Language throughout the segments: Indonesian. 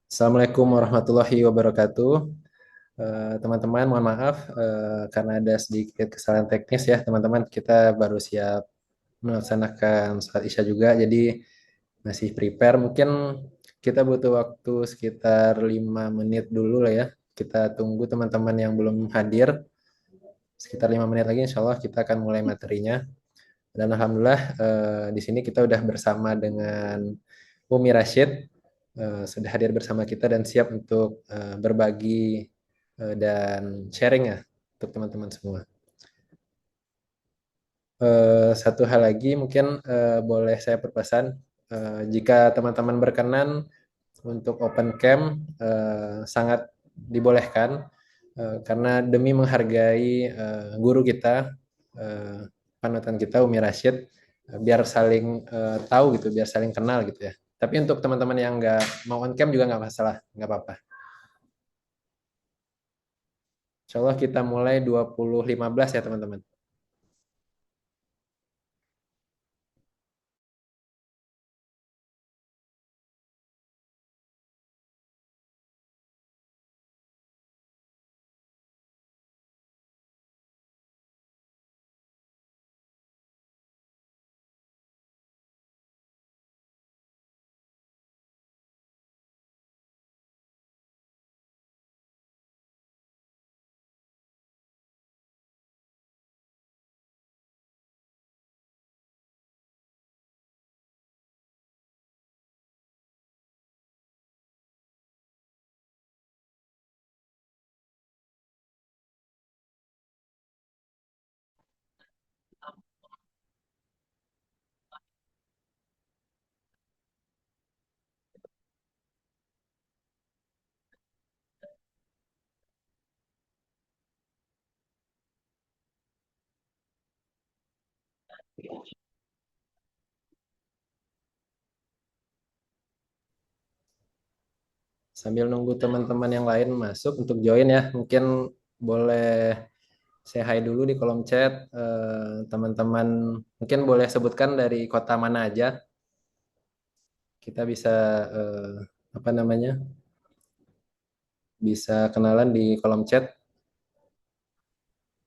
Assalamualaikum warahmatullahi wabarakatuh. Teman-teman, mohon maaf karena ada sedikit kesalahan teknis ya, teman-teman. Kita baru siap melaksanakan sholat Isya juga, jadi masih prepare. Mungkin kita butuh waktu sekitar 5 menit dulu lah ya. Kita tunggu teman-teman yang belum hadir. Sekitar 5 menit lagi, insya Allah kita akan mulai materinya. Dan alhamdulillah di sini kita udah bersama dengan Umi Rashid, sudah hadir bersama kita dan siap untuk berbagi dan sharing ya untuk teman-teman semua. Satu hal lagi mungkin boleh saya berpesan, jika teman-teman berkenan untuk open cam sangat dibolehkan, karena demi menghargai guru kita, eh, panutan kita Umi Rashid, biar saling tahu gitu, biar saling kenal gitu ya. Tapi untuk teman-teman yang nggak mau on cam juga nggak masalah, nggak apa-apa. Insya Allah kita mulai 20.15 ya teman-teman. Sambil nunggu teman-teman yang lain masuk untuk join ya, mungkin boleh say hi dulu di kolom chat. Teman-teman mungkin boleh sebutkan dari kota mana aja. Kita bisa eh, apa namanya? Bisa kenalan di kolom chat.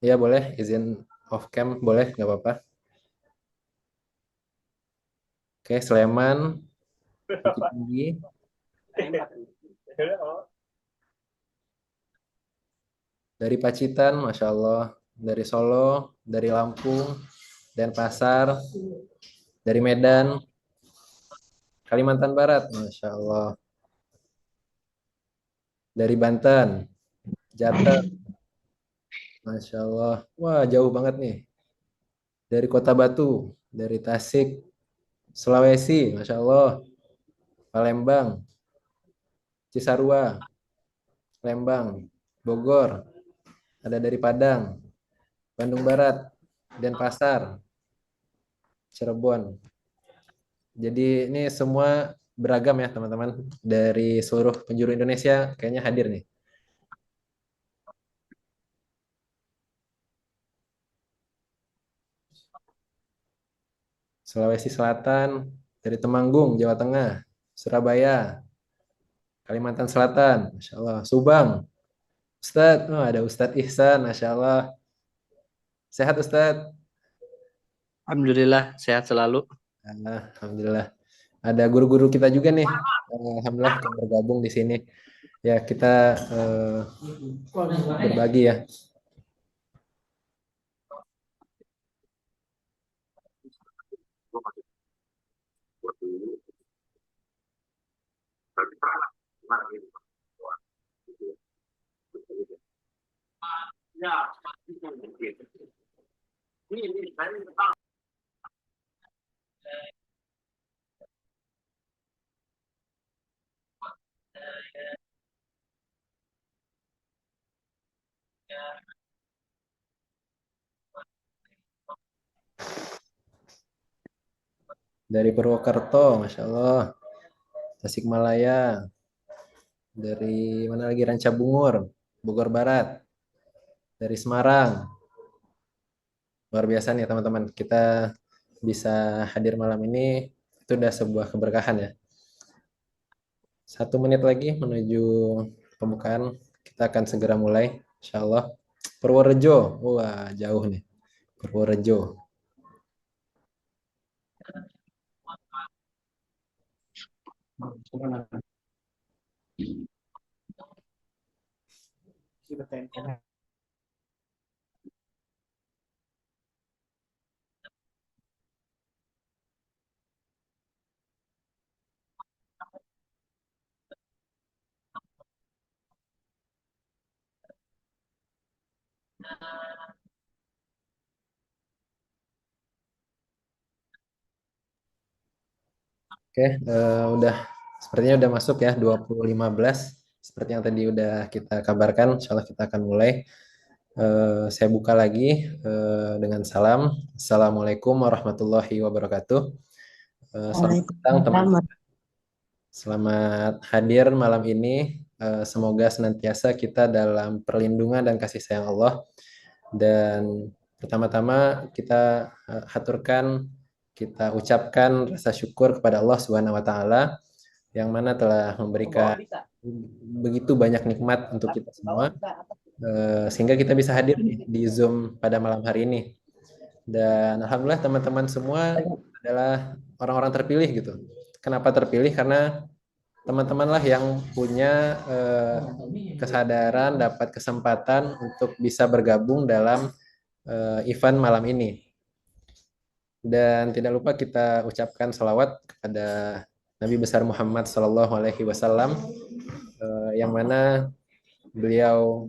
Ya boleh, izin off cam boleh, nggak apa-apa. Oke, Sleman, Bukit Tinggi, dari Pacitan, Masya Allah, dari Solo, dari Lampung, dan Pasar, dari Medan, Kalimantan Barat, Masya Allah, dari Banten, Jateng, Masya Allah, wah jauh banget nih, dari Kota Batu, dari Tasik, Sulawesi, Masya Allah, Palembang, Cisarua, Lembang, Bogor, ada dari Padang, Bandung Barat, Denpasar, Cirebon. Jadi ini semua beragam ya teman-teman, dari seluruh penjuru Indonesia kayaknya hadir nih. Sulawesi Selatan, dari Temanggung, Jawa Tengah, Surabaya, Kalimantan Selatan, Masya Allah, Subang, Ustadz, oh, ada Ustadz Ihsan, Masya Allah, sehat Ustadz. Alhamdulillah sehat selalu. Alhamdulillah. Ada guru-guru kita juga nih, Alhamdulillah yang bergabung di sini. Ya kita berbagi ya. Dari Purwokerto, Masya Allah, Tasikmalaya, dari mana lagi, Ranca Bungur, Bogor Barat, dari Semarang. Luar biasa nih teman-teman, kita bisa hadir malam ini. itu udah sebuah keberkahan ya. 1 menit lagi menuju pembukaan. Kita akan segera mulai, insya Allah. Purworejo, wah jauh nih. Purworejo. Oke, udah sepertinya udah masuk ya 20.15 seperti yang tadi udah kita kabarkan. Insya Allah kita akan mulai. Saya buka lagi dengan salam. Assalamualaikum warahmatullahi wabarakatuh. Selamat datang teman. Waalaikumsalam. Selamat hadir malam ini. Semoga senantiasa kita dalam perlindungan dan kasih sayang Allah. Dan pertama-tama kita haturkan, kita ucapkan rasa syukur kepada Allah Subhanahu wa taala yang mana telah memberikan begitu banyak nikmat untuk kita semua, sehingga kita bisa hadir di Zoom pada malam hari ini. Dan alhamdulillah teman-teman semua adalah orang-orang terpilih gitu. Kenapa terpilih? Karena teman-teman lah yang punya kesadaran, dapat kesempatan untuk bisa bergabung dalam event malam ini. Dan tidak lupa kita ucapkan salawat kepada Nabi besar Muhammad Sallallahu Alaihi Wasallam, yang mana beliau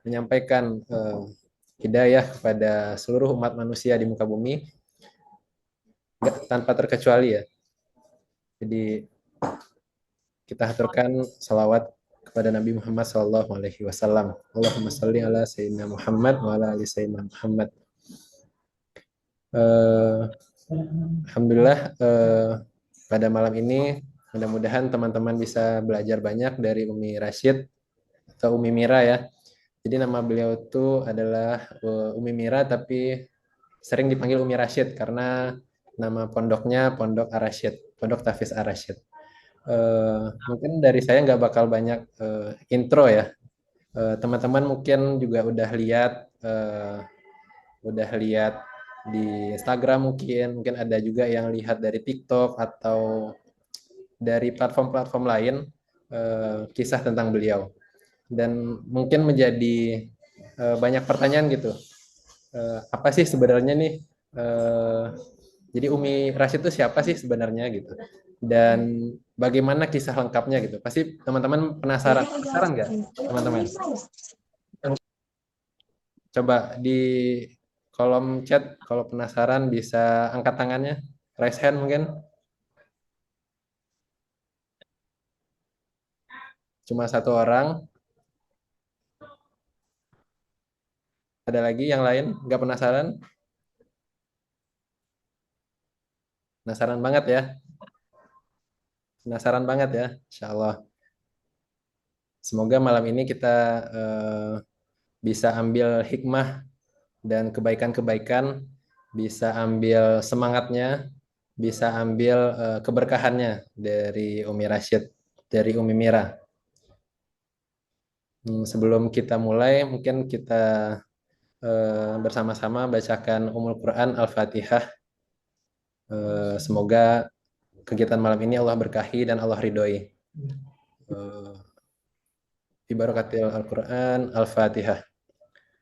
menyampaikan hidayah kepada seluruh umat manusia di muka bumi tanpa terkecuali ya. Jadi kita haturkan salawat kepada Nabi Muhammad Sallallahu Alaihi Wasallam. Allahumma salli ala Sayyidina Muhammad wa ala ali Sayyidina Muhammad. Alhamdulillah pada malam ini mudah-mudahan teman-teman bisa belajar banyak dari Umi Rashid atau Umi Mira ya. Jadi nama beliau itu adalah Umi Mira tapi sering dipanggil Umi Rashid karena nama pondoknya Pondok Ar-Rasyid, Pondok Tafiz Ar-Rasyid. Mungkin dari saya nggak bakal banyak intro ya. Teman-teman mungkin juga udah lihat di Instagram, mungkin ada juga yang lihat dari TikTok atau dari platform-platform lain kisah tentang beliau. Dan mungkin menjadi banyak pertanyaan gitu. Apa sih sebenarnya nih? Jadi Umi Rashid itu siapa sih sebenarnya gitu? Dan bagaimana kisah lengkapnya gitu? Pasti teman-teman penasaran. Penasaran nggak, teman-teman? Coba di kolom chat kalau penasaran bisa angkat tangannya, raise hand mungkin. Cuma 1 orang. Ada lagi yang lain nggak penasaran? Penasaran banget ya? Penasaran banget ya? Insya Allah. Semoga malam ini kita bisa ambil hikmah dan kebaikan-kebaikan, bisa ambil semangatnya, bisa ambil keberkahannya dari Umi Rashid, dari Umi Mira. Sebelum kita mulai, mungkin kita bersama-sama bacakan Ummul Quran Al-Fatihah. Semoga kegiatan malam ini Allah berkahi dan Allah ridhoi. Ibarakatil Al-Quran Al-Fatihah.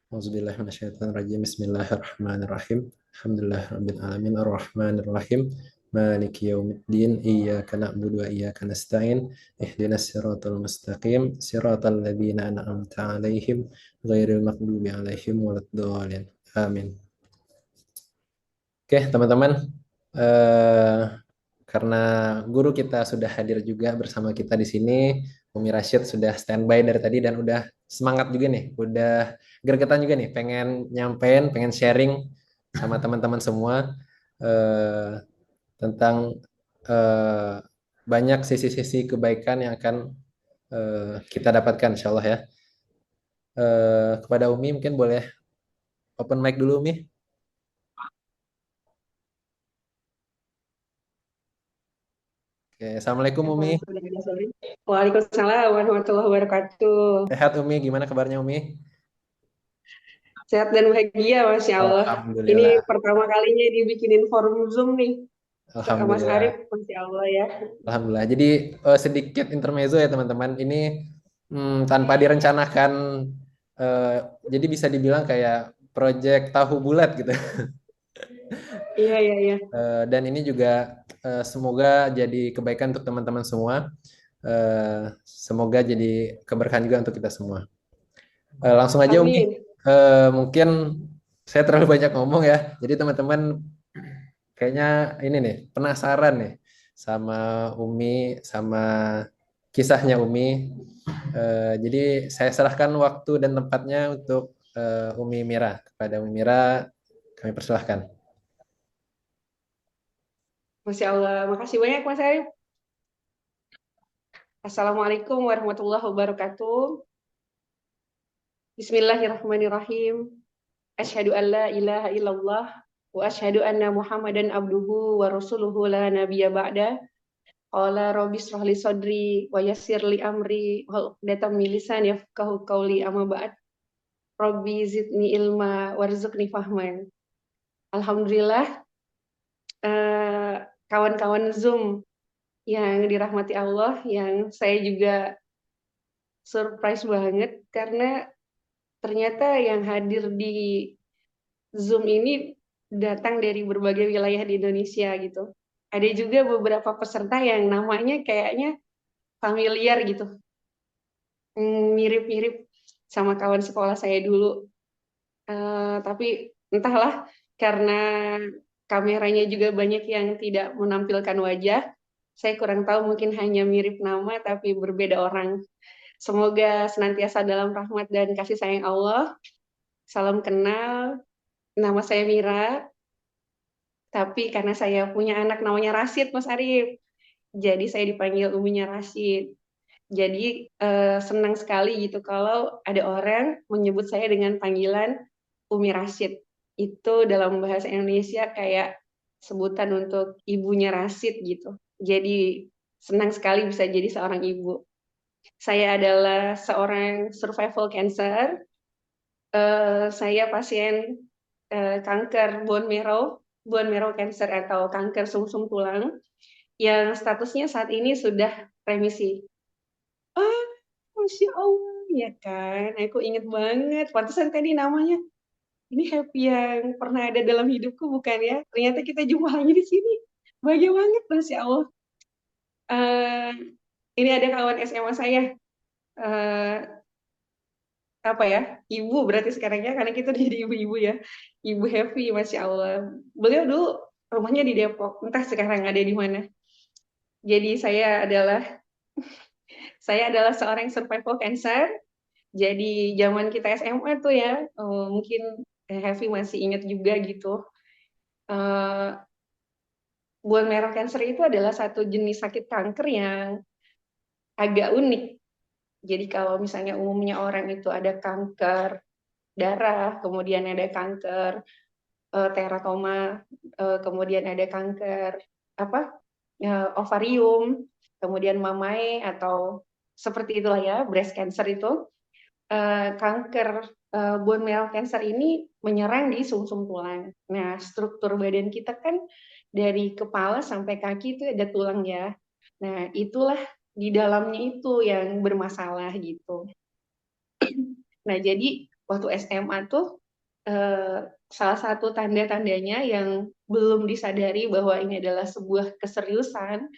Auzubillahi minasyaitonirrajim. Bismillahirrahmanirrahim. Alhamdulillahirabbil alamin arrahmanirrahim. Maliki yaumiddin. Iyyaka na'budu wa iyyaka nasta'in. Ihdinas siratal mustaqim. Siratal ladzina an'amta 'alaihim ghairil maghdubi 'alaihim waladdallin. Amin. Oke, teman-teman. Karena guru kita sudah hadir juga bersama kita di sini, Umi Rashid sudah standby dari tadi dan udah semangat juga nih, udah gregetan juga nih, pengen nyampein, pengen sharing sama teman-teman semua eh, tentang eh, banyak sisi-sisi kebaikan yang akan kita dapatkan, insya Allah ya. Kepada Umi mungkin boleh open mic dulu, Umi. Oke, Assalamualaikum Umi. Sudah ada sorry. Waalaikumsalam warahmatullahi wabarakatuh. Sehat Umi, gimana kabarnya Umi? Sehat dan bahagia, Masya Allah. Ini Alhamdulillah. pertama kalinya dibikinin forum Zoom nih. Mas Arif, Alhamdulillah. Masya Allah ya. Alhamdulillah. Jadi sedikit intermezzo ya teman-teman. Ini tanpa direncanakan, eh, jadi bisa dibilang kayak project tahu bulat gitu. Iya, iya, iya. Dan ini juga semoga jadi kebaikan untuk teman-teman semua. Semoga jadi keberkahan juga untuk kita semua. Langsung aja Umi. Amin. Mungkin saya terlalu banyak ngomong ya. Jadi teman-teman kayaknya ini nih penasaran nih sama Umi, sama kisahnya Umi. Jadi saya serahkan waktu dan tempatnya untuk Umi Mira. Kepada Umi Mira kami persilahkan. Masya Allah. Makasih banyak, Mas Arif. Assalamualaikum warahmatullahi wabarakatuh. Bismillahirrahmanirrahim. Asyhadu an la ilaha illallah wa asyhadu anna Muhammadan abduhu wa rasuluhu la nabiyya ba'da. Qala rabbi shrah li sadri wa yassir li amri wa uqdatam min lisani yafqahu qawli amma ba'd. Rabbi zidni ilma warzuqni fahman. Alhamdulillah, kawan-kawan Zoom yang dirahmati Allah, yang saya juga surprise banget karena ternyata yang hadir di Zoom ini datang dari berbagai wilayah di Indonesia gitu. Ada juga beberapa peserta yang namanya kayaknya familiar gitu, mirip-mirip sama kawan sekolah saya dulu. Tapi entahlah, karena kameranya juga banyak yang tidak menampilkan wajah, saya kurang tahu, mungkin hanya mirip nama tapi berbeda orang. Semoga senantiasa dalam rahmat dan kasih sayang Allah. Salam kenal, nama saya Mira, tapi karena saya punya anak namanya Rashid, Mas Arif, jadi saya dipanggil Uminya Rashid. Jadi senang sekali gitu kalau ada orang menyebut saya dengan panggilan Umi Rashid. Itu dalam bahasa Indonesia kayak sebutan untuk ibunya Rashid gitu. Jadi senang sekali bisa jadi seorang ibu. Saya adalah seorang survival cancer. Saya pasien kanker bone marrow cancer atau kanker sumsum tulang yang statusnya saat ini sudah remisi. Ah, Masya Allah, ya kan? Aku inget banget. Pantesan tadi namanya. Ini happy yang pernah ada dalam hidupku, bukan ya? Ternyata kita jumpa lagi di sini. Bahagia banget, Masya Allah. Uh, ini ada kawan SMA saya. Uh, apa ya? Ibu berarti sekarang ya, karena kita jadi ibu-ibu ya. Ibu Happy, Masya Allah. Beliau dulu rumahnya di Depok. Entah sekarang ada di mana. Jadi saya adalah seorang survival cancer. Jadi zaman kita SMA tuh ya, mungkin Heavy masih ingat juga gitu. Bone marrow cancer itu adalah satu jenis sakit kanker yang agak unik. Jadi kalau misalnya umumnya orang itu ada kanker darah, kemudian ada kanker teratoma, kemudian ada kanker ovarium, kemudian mamae atau seperti itulah ya, breast cancer itu. Kanker bone marrow cancer ini menyerang di sumsum tulang. Nah, struktur badan kita kan dari kepala sampai kaki itu ada tulang ya. Nah, itulah di dalamnya itu yang bermasalah gitu. Nah, jadi waktu SMA tuh salah satu tanda-tandanya yang belum disadari bahwa ini adalah sebuah keseriusan,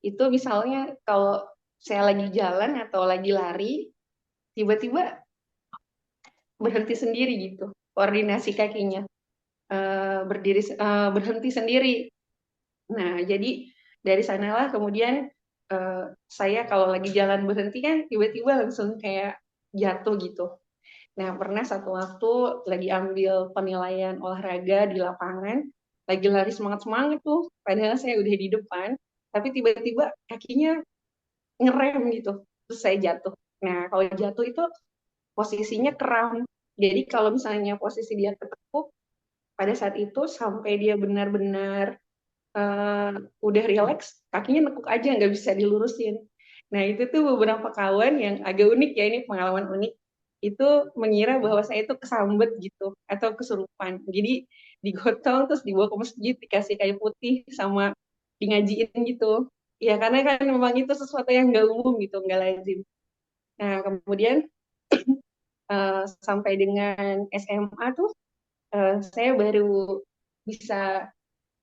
itu misalnya kalau saya lagi jalan atau lagi lari, tiba-tiba berhenti sendiri gitu, koordinasi kakinya berhenti sendiri. Nah, jadi dari sanalah kemudian saya kalau lagi jalan berhenti kan tiba-tiba langsung kayak jatuh gitu. Nah, pernah satu waktu lagi ambil penilaian olahraga di lapangan, lagi lari semangat-semangat tuh, padahal saya udah di depan, tapi tiba-tiba kakinya ngerem gitu, terus saya jatuh. Nah, kalau jatuh itu posisinya kram. Jadi kalau misalnya posisi dia ketekuk, pada saat itu sampai dia benar-benar udah relax, kakinya nekuk aja, nggak bisa dilurusin. Nah, itu tuh beberapa kawan yang agak unik ya, ini pengalaman unik, itu mengira bahwa saya itu kesambet gitu, atau kesurupan. Jadi digotong, terus dibawa ke masjid, dikasih kayu putih, sama di ngajiin gitu. Ya, karena kan memang itu sesuatu yang nggak umum gitu, nggak lazim. Nah, kemudian sampai dengan SMA tuh, saya baru bisa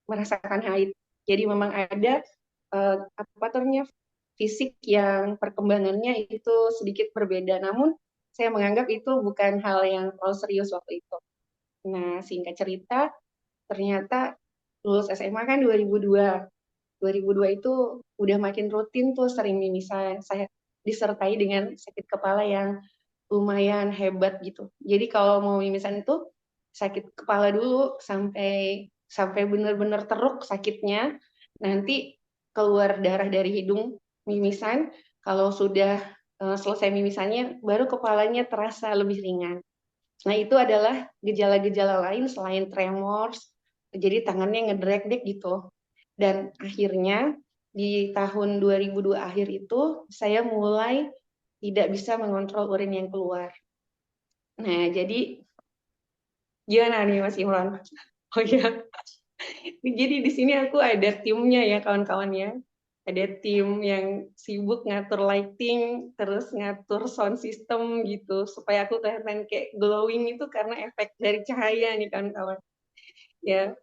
merasakan haid. Jadi memang ada apa namanya fisik yang perkembangannya itu sedikit berbeda. Namun saya menganggap itu bukan hal yang terlalu serius waktu itu. Nah, singkat cerita, ternyata lulus SMA kan 2002. 2002 itu udah makin rutin tuh sering mimisan. Saya disertai dengan sakit kepala yang lumayan hebat gitu. Jadi kalau mau mimisan itu sakit kepala dulu sampai sampai benar-benar teruk sakitnya. Nanti keluar darah dari hidung mimisan. Kalau sudah selesai mimisannya, baru kepalanya terasa lebih ringan. Nah, itu adalah gejala-gejala lain selain tremors. Jadi tangannya ngedrek-dek gitu. Dan akhirnya di tahun 2002 akhir itu saya mulai tidak bisa mengontrol urin yang keluar. Nah, jadi gimana nih Mas Imran? Oh ya, jadi di sini aku ada timnya ya kawan-kawannya. Ada tim yang sibuk ngatur lighting, terus ngatur sound system gitu, supaya aku kelihatan kayak glowing itu karena efek dari cahaya nih kawan-kawan. Ya,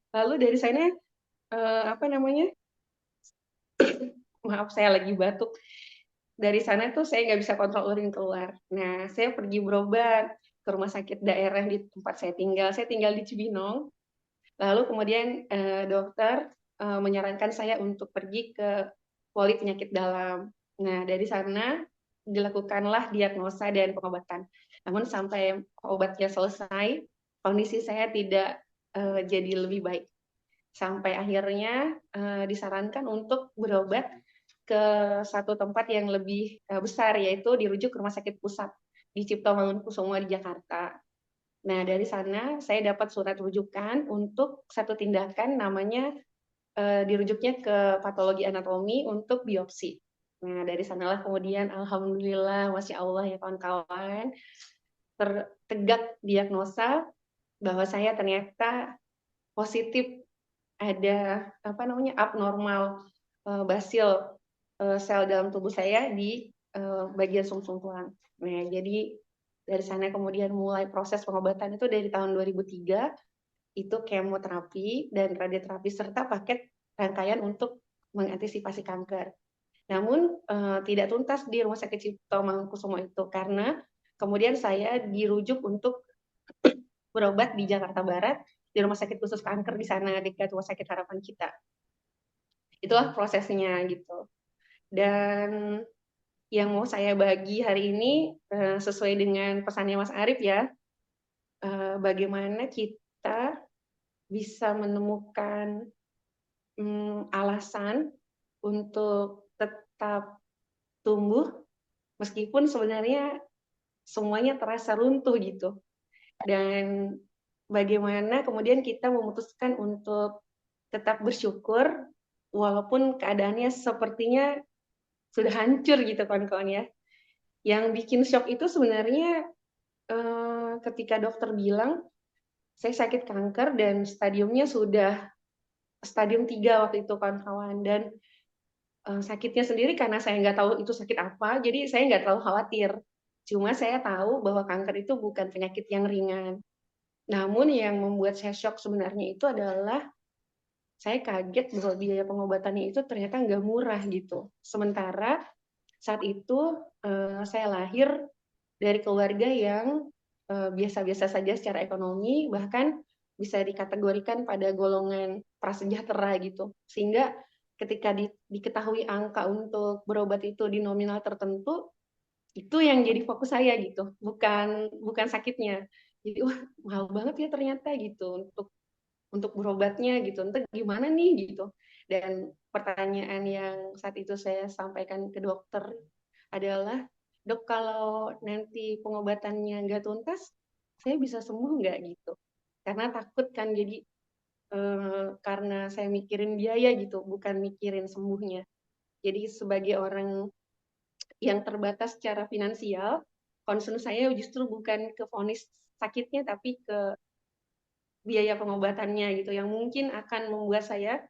lalu dari sana apa namanya? Maaf saya lagi batuk. Dari sana tuh saya nggak bisa kontrol urin keluar. Nah, saya pergi berobat ke rumah sakit daerah di tempat saya tinggal. Saya tinggal di Cibinong. Lalu kemudian dokter menyarankan saya untuk pergi ke poli penyakit dalam. Nah, dari sana dilakukanlah diagnosa dan pengobatan. Namun sampai obatnya selesai, kondisi saya tidak jadi lebih baik. Sampai akhirnya disarankan untuk berobat ke satu tempat yang lebih besar, yaitu dirujuk ke Rumah Sakit Pusat di Cipto Mangunkusumo di Jakarta. Nah, dari sana saya dapat surat rujukan untuk satu tindakan namanya dirujuknya ke patologi anatomi untuk biopsi. Nah, dari sanalah kemudian alhamdulillah, masya Allah ya kawan-kawan, tertegak diagnosa bahwa saya ternyata positif ada apa namanya abnormal basil sel dalam tubuh saya di bagian sumsum tulang. Nah, jadi dari sana kemudian mulai proses pengobatan itu dari tahun 2003, itu kemoterapi dan radioterapi serta paket rangkaian untuk mengantisipasi kanker. Namun tidak tuntas di Rumah Sakit Cipto Mangunkusumo itu karena kemudian saya dirujuk untuk berobat di Jakarta Barat di Rumah Sakit Khusus Kanker di sana dekat Rumah Sakit Harapan Kita. Itulah prosesnya gitu. Dan yang mau saya bagi hari ini sesuai dengan pesannya Mas Arif ya, bagaimana kita bisa menemukan alasan untuk tetap tumbuh meskipun sebenarnya semuanya terasa runtuh gitu. Dan bagaimana kemudian kita memutuskan untuk tetap bersyukur walaupun keadaannya sepertinya sudah hancur gitu kawan-kawan ya. Yang bikin shock itu sebenarnya ketika dokter bilang saya sakit kanker dan stadiumnya sudah stadium 3 waktu itu kawan-kawan. Dan sakitnya sendiri karena saya nggak tahu itu sakit apa, jadi saya nggak terlalu khawatir. Cuma saya tahu bahwa kanker itu bukan penyakit yang ringan. Namun yang membuat saya shock sebenarnya itu adalah saya kaget bahwa biaya pengobatannya itu ternyata nggak murah gitu. Sementara saat itu saya lahir dari keluarga yang biasa-biasa saja secara ekonomi, bahkan bisa dikategorikan pada golongan prasejahtera gitu. Sehingga ketika diketahui angka untuk berobat itu di nominal tertentu, itu yang jadi fokus saya gitu, bukan sakitnya. Jadi wah mahal banget ya ternyata gitu untuk berobatnya gitu. Entah gimana nih gitu. Dan pertanyaan yang saat itu saya sampaikan ke dokter adalah, dok kalau nanti pengobatannya nggak tuntas, saya bisa sembuh nggak gitu? Karena takut kan jadi karena saya mikirin biaya gitu, bukan mikirin sembuhnya. Jadi sebagai orang yang terbatas secara finansial, concern saya justru bukan ke vonis sakitnya, tapi ke biaya pengobatannya gitu, yang mungkin akan membuat saya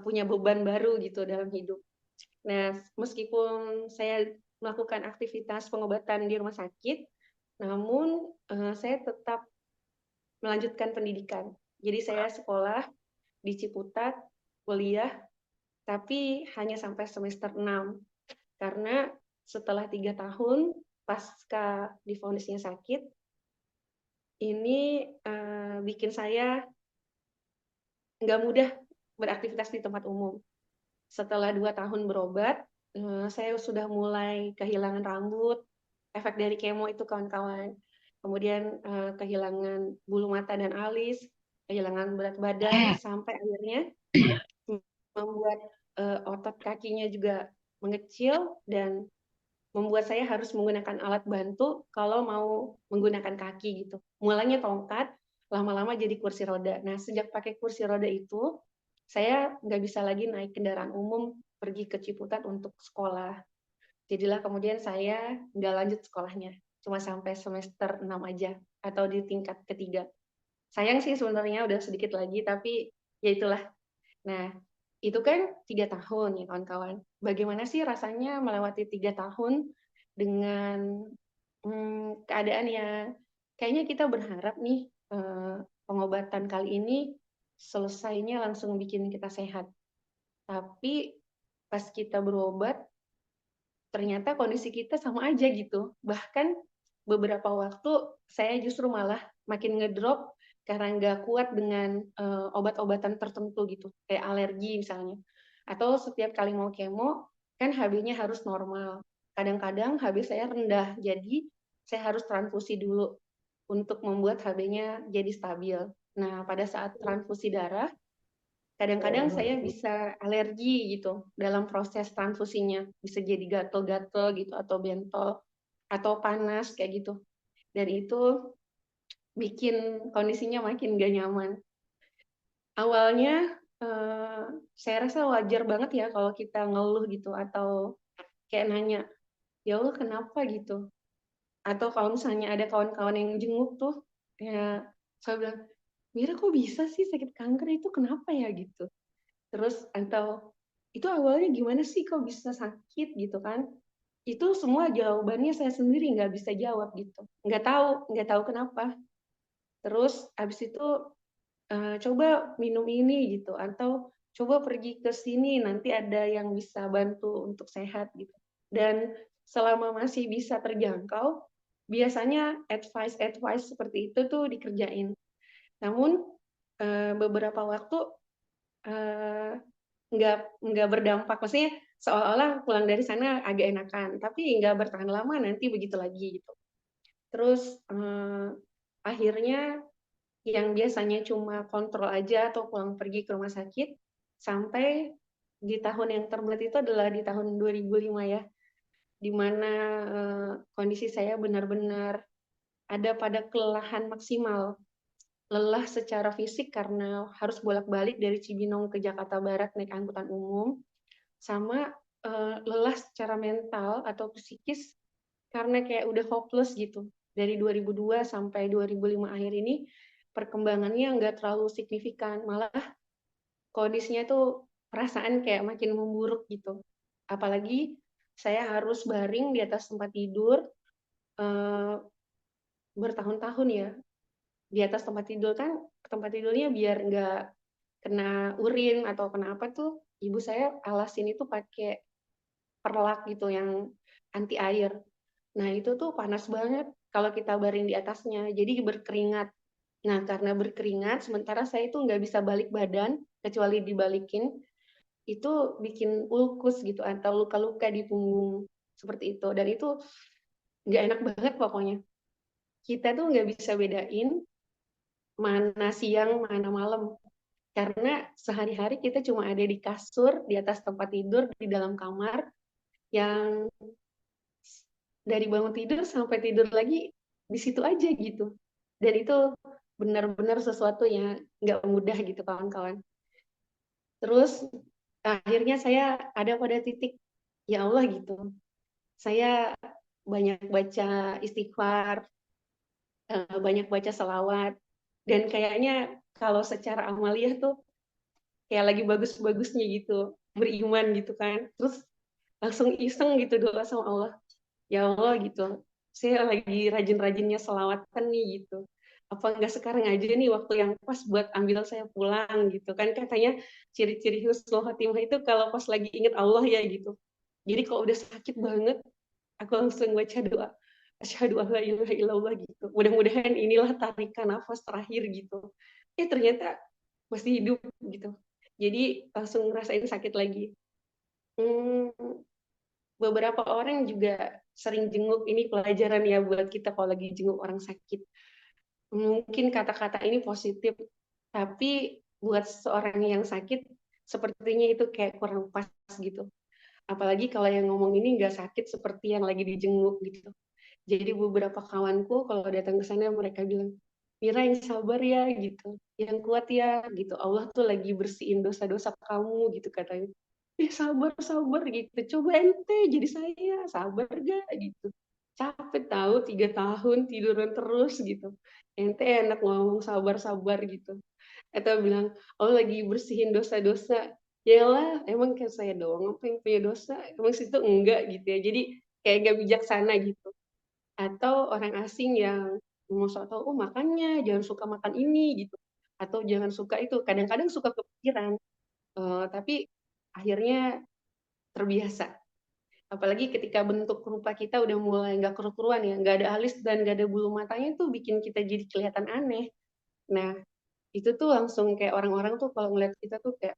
punya beban baru gitu dalam hidup. Nah, meskipun saya melakukan aktivitas pengobatan di rumah sakit, namun saya tetap melanjutkan pendidikan. Jadi saya sekolah di Ciputat, kuliah, tapi hanya sampai semester 6. Karena setelah 3 tahun, pasca divonisnya sakit, ini bikin saya nggak mudah beraktivitas di tempat umum. Setelah 2 tahun berobat, saya sudah mulai kehilangan rambut, efek dari kemo itu kawan-kawan. Kemudian kehilangan bulu mata dan alis, kehilangan berat badan, sampai akhirnya membuat otot kakinya juga mengecil dan membuat saya harus menggunakan alat bantu kalau mau menggunakan kaki gitu. Mulanya tongkat, lama-lama jadi kursi roda. Nah, sejak pakai kursi roda itu, saya nggak bisa lagi naik kendaraan umum pergi ke Ciputat untuk sekolah. Jadilah kemudian saya nggak lanjut sekolahnya, cuma sampai semester 6 aja, atau di tingkat ketiga. Sayang sih sebenarnya udah sedikit lagi, tapi ya itulah. Nah, itu kan 3 tahun ya kawan-kawan. Bagaimana sih rasanya melewati 3 tahun dengan keadaan yang kayaknya kita berharap nih pengobatan kali ini selesainya langsung bikin kita sehat. Tapi pas kita berobat, ternyata kondisi kita sama aja gitu. Bahkan beberapa waktu saya justru malah makin ngedrop karena nggak kuat dengan obat-obatan tertentu gitu, kayak alergi misalnya. Atau setiap kali mau kemo, kan HB-nya harus normal. Kadang-kadang HB saya rendah, jadi saya harus transfusi dulu untuk membuat HB-nya jadi stabil. Nah, pada saat transfusi darah, kadang-kadang saya bisa alergi gitu dalam proses transfusinya, bisa jadi gatel-gatel gitu atau bentol atau panas kayak gitu. Dan itu bikin kondisinya makin gak nyaman. Awalnya saya rasa wajar banget ya kalau kita ngeluh gitu atau kayak nanya, ya Allah kenapa gitu. Atau kalau misalnya ada kawan-kawan yang jenguk tuh, ya saya bilang, Mira kok bisa sih sakit kanker itu kenapa ya gitu. Terus atau itu awalnya gimana sih kok bisa sakit gitu kan? Itu semua jawabannya saya sendiri nggak bisa jawab gitu. Nggak tahu kenapa. Terus abis itu coba minum ini gitu atau coba pergi ke sini nanti ada yang bisa bantu untuk sehat gitu. Dan selama masih bisa terjangkau, biasanya advice seperti itu tuh dikerjain. Namun beberapa waktu nggak berdampak, maksudnya seolah-olah pulang dari sana agak enakan, tapi nggak bertahan lama, nanti begitu lagi gitu. Terus akhirnya yang biasanya cuma kontrol aja atau pulang pergi ke rumah sakit, sampai di tahun yang terberat itu adalah di tahun 2005 ya, di mana kondisi saya benar-benar ada pada kelelahan maksimal. Lelah secara fisik karena harus bolak-balik dari Cibinong ke Jakarta Barat naik angkutan umum, sama lelah secara mental atau psikis karena kayak udah hopeless gitu. Dari 2002 sampai 2005 akhir ini perkembangannya nggak terlalu signifikan, malah kondisinya tuh perasaan kayak makin memburuk gitu. Apalagi saya harus baring di atas tempat tidur bertahun-tahun ya. Di atas tempat tidur kan, tempat tidurnya biar nggak kena urin atau kena apa tuh, ibu saya alasin itu pakai perlak gitu yang anti air. Nah itu tuh panas banget kalau kita baring di atasnya, jadi berkeringat. Nah karena berkeringat, sementara saya itu nggak bisa balik badan, kecuali dibalikin, itu bikin ulkus gitu, atau luka-luka di punggung, seperti itu. Dan itu nggak enak banget pokoknya. Kita tuh nggak bisa bedain mana siang, mana malam. Karena sehari-hari kita cuma ada di kasur, di atas tempat tidur, di dalam kamar, yang dari bangun tidur sampai tidur lagi di situ aja gitu. Dan itu benar-benar sesuatu yang nggak mudah gitu kawan-kawan. Terus akhirnya saya ada pada titik, ya Allah gitu, saya banyak baca istighfar, banyak baca selawat, dan kayaknya kalau secara amaliah tuh kayak lagi bagus-bagusnya gitu, beriman gitu kan. Terus langsung iseng gitu doa sama Allah, ya Allah gitu, saya lagi rajin-rajinnya selawatan nih gitu. Apa enggak sekarang aja nih waktu yang pas buat ambil saya pulang gitu kan, katanya ciri-ciri husnul khotimah itu kalau pas lagi inget Allah ya gitu. Jadi kalau udah sakit banget, aku langsung baca doa asyhadu alla ilaha illallah gitu. Mudah-mudahan inilah tarikan nafas terakhir gitu. Ternyata masih hidup gitu. Jadi langsung ngerasain sakit lagi. Hmm, beberapa orang juga sering jenguk, ini pelajaran ya buat kita kalau lagi jenguk orang sakit. Mungkin kata-kata ini positif, tapi buat seorang yang sakit sepertinya itu kayak kurang pas gitu. Apalagi kalau yang ngomong ini nggak sakit seperti yang lagi dijenguk gitu. Jadi beberapa kawanku kalau datang ke sana mereka bilang, Mira yang sabar ya gitu, yang kuat ya gitu. Allah tuh lagi bersihin dosa-dosa kamu gitu katanya. Sabar sabar gitu. Coba ente jadi saya, sabar gak gitu. Capek tahu 3 tahun tiduran terus gitu. Ente enak ngomong sabar-sabar gitu. Atau bilang, oh lagi bersihin dosa-dosa. Yalah, emang kayak saya doang apa yang punya dosa? Emang situ enggak gitu ya. Jadi kayak gak bijaksana gitu. Atau orang asing yang mau sok tahu, oh makannya jangan suka makan ini gitu. Atau jangan suka itu. Kadang-kadang suka kepikiran. Tapi akhirnya terbiasa. Apalagi ketika bentuk rupa kita udah mulai nggak keruan ya, nggak ada alis dan nggak ada bulu matanya tuh bikin kita jadi kelihatan aneh. Nah, itu tuh langsung kayak orang-orang tuh kalau ngeliat kita tuh kayak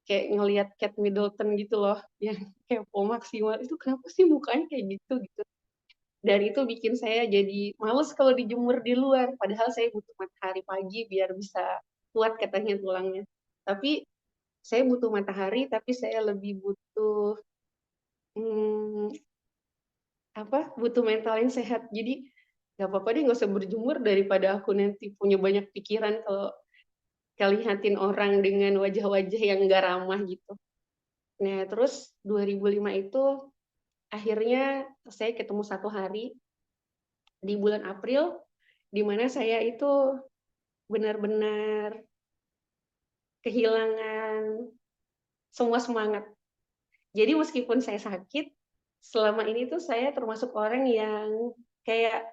kayak ngelihat Kate Middleton gitu loh, yang kepo maksimal. Itu kenapa sih mukanya kayak gitu gitu. Dan itu bikin saya jadi males kalau dijemur di luar. Padahal saya butuh matahari pagi biar bisa kuat katanya tulangnya. Tapi saya butuh matahari, tapi saya lebih butuh hmm, butuh mental yang sehat. Jadi nggak apa-apa deh nggak usah berjemur daripada aku nanti punya banyak pikiran kalau kelihatin orang dengan wajah-wajah yang nggak ramah gitu. Nah terus 2005 itu akhirnya saya ketemu satu hari di bulan April di mana saya itu benar-benar kehilangan semua semangat. Jadi meskipun saya sakit, selama ini tuh saya termasuk orang yang kayak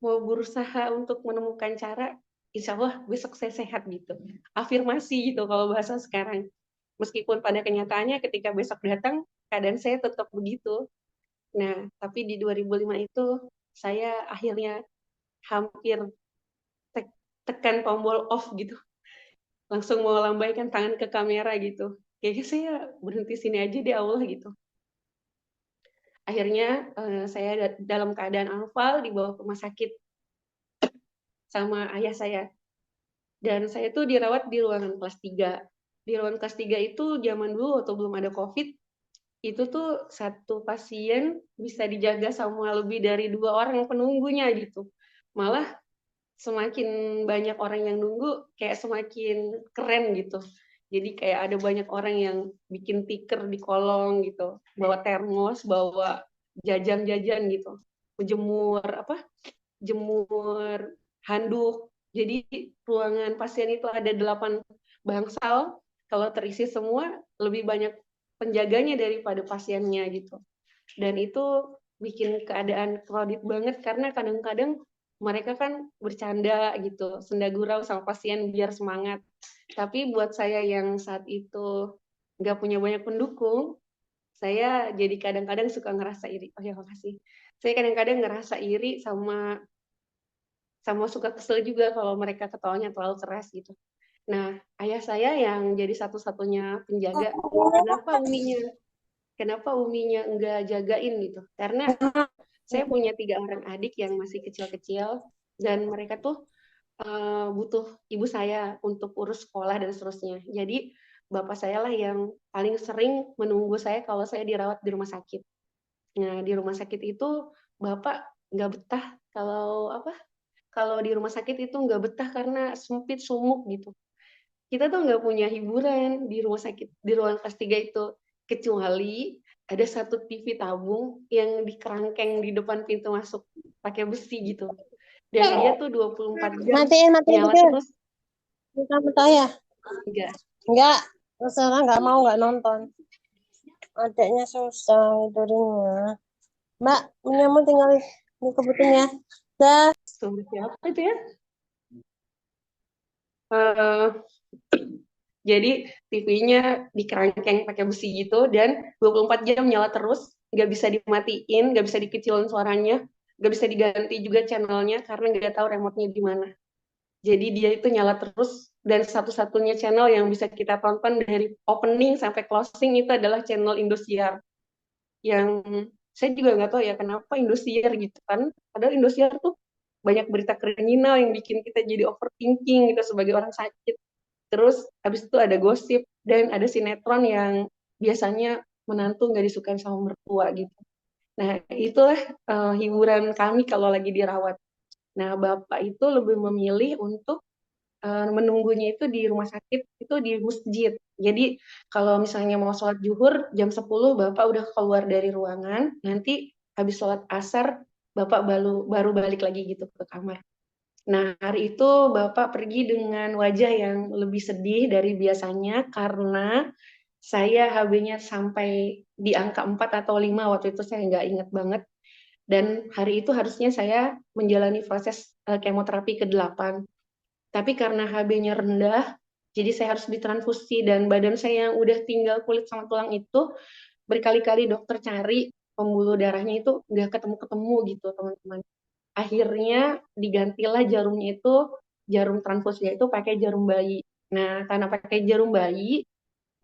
mau berusaha untuk menemukan cara, insya Allah besok saya sehat gitu. Afirmasi gitu kalau bahasa sekarang. Meskipun pada kenyataannya ketika besok datang, keadaan saya tetap begitu. Nah, tapi di 2005 itu, saya akhirnya hampir tekan tombol off gitu. Langsung mau lambaikan tangan ke kamera gitu. Kayaknya saya berhenti sini aja deh Allah gitu. Akhirnya saya dalam keadaan anfal dibawa ke rumah sakit sama ayah saya. Dan saya tuh dirawat di ruangan kelas 3. Di ruangan kelas 3 itu zaman dulu waktu belum ada COVID, itu tuh satu pasien bisa dijaga sama lebih dari 2 orang penunggunya gitu. Malah semakin banyak orang yang nunggu, kayak semakin keren gitu. Jadi kayak ada banyak orang yang bikin tikar di kolong gitu, bawa termos, bawa jajan-jajan gitu, menjemur jemur handuk. Jadi ruangan pasien itu ada 8 bangsal, kalau terisi semua lebih banyak penjaganya daripada pasiennya gitu. Dan itu bikin keadaan crowded banget karena kadang-kadang mereka kan bercanda gitu, senda gurau sama pasien biar semangat. Tapi buat saya yang saat itu nggak punya banyak pendukung, saya jadi kadang-kadang suka ngerasa iri. Oh ya, makasih. Saya kadang-kadang ngerasa iri sama sama suka kesel juga kalau mereka ketawanya terlalu keras gitu. Nah, ayah saya yang jadi satu-satunya penjaga, kenapa uminya enggak jagain gitu? Karena saya punya 3 orang adik yang masih kecil-kecil dan mereka tuh butuh ibu saya untuk urus sekolah dan seterusnya. Jadi bapak saya lah yang paling sering menunggu saya kalau saya dirawat di rumah sakit. Nah di rumah sakit itu bapak nggak betah kalau kalau di rumah sakit itu nggak betah karena sempit, sumuk gitu. Kita tuh nggak punya hiburan di rumah sakit, di ruang kelas 3 itu. Kecuali ada satu TV tabung yang dikerangkeng di depan pintu masuk, pakai besi gitu. Dan dia tuh 24 jam Matiin nyala dikit. terus. Kamu ya? Enggak. Enggak. Terserah nggak nonton. Adiknya susah tidurnya. Mbak, kamu tinggal di kebutuhan ya. Dah. Suruh siapa itu ya? Eh, jadi TV-nya dikerangkeng pakai besi gitu dan 24 jam nyala terus, nggak bisa dimatiin, nggak bisa dikecilin suaranya, nggak bisa diganti juga channelnya karena nggak tahu remote-nya di mana. Jadi dia itu nyala terus dan satu-satunya channel yang bisa kita tonton dari opening sampai closing itu adalah channel Indosiar. Yang saya juga nggak tahu ya kenapa Indosiar gitu kan. Padahal Indosiar tuh banyak berita kriminal yang bikin kita jadi overthinking gitu sebagai orang sakit. Terus habis itu ada gosip dan ada sinetron yang biasanya menantu nggak disukai sama mertua gitu. Nah, itulah hiburan kami kalau lagi dirawat. Nah, Bapak itu lebih memilih untuk menunggunya itu di rumah sakit, itu di masjid. Jadi kalau misalnya mau sholat zuhur jam 10 Bapak udah keluar dari ruangan, nanti habis sholat asar Bapak baru balik lagi gitu ke kamar. Nah, hari itu Bapak pergi dengan wajah yang lebih sedih dari biasanya karena saya HB-nya sampai di angka 4 atau 5 waktu itu saya nggak inget banget. Dan hari itu harusnya saya menjalani proses kemoterapi ke-8. Tapi karena HB-nya rendah, jadi saya harus ditransfusi dan badan saya yang udah tinggal kulit sama tulang itu berkali-kali dokter cari pembuluh darahnya itu nggak ketemu-ketemu gitu teman-teman. Akhirnya digantilah jarumnya itu, jarum transfusinya itu pakai jarum bayi. Nah, karena pakai jarum bayi,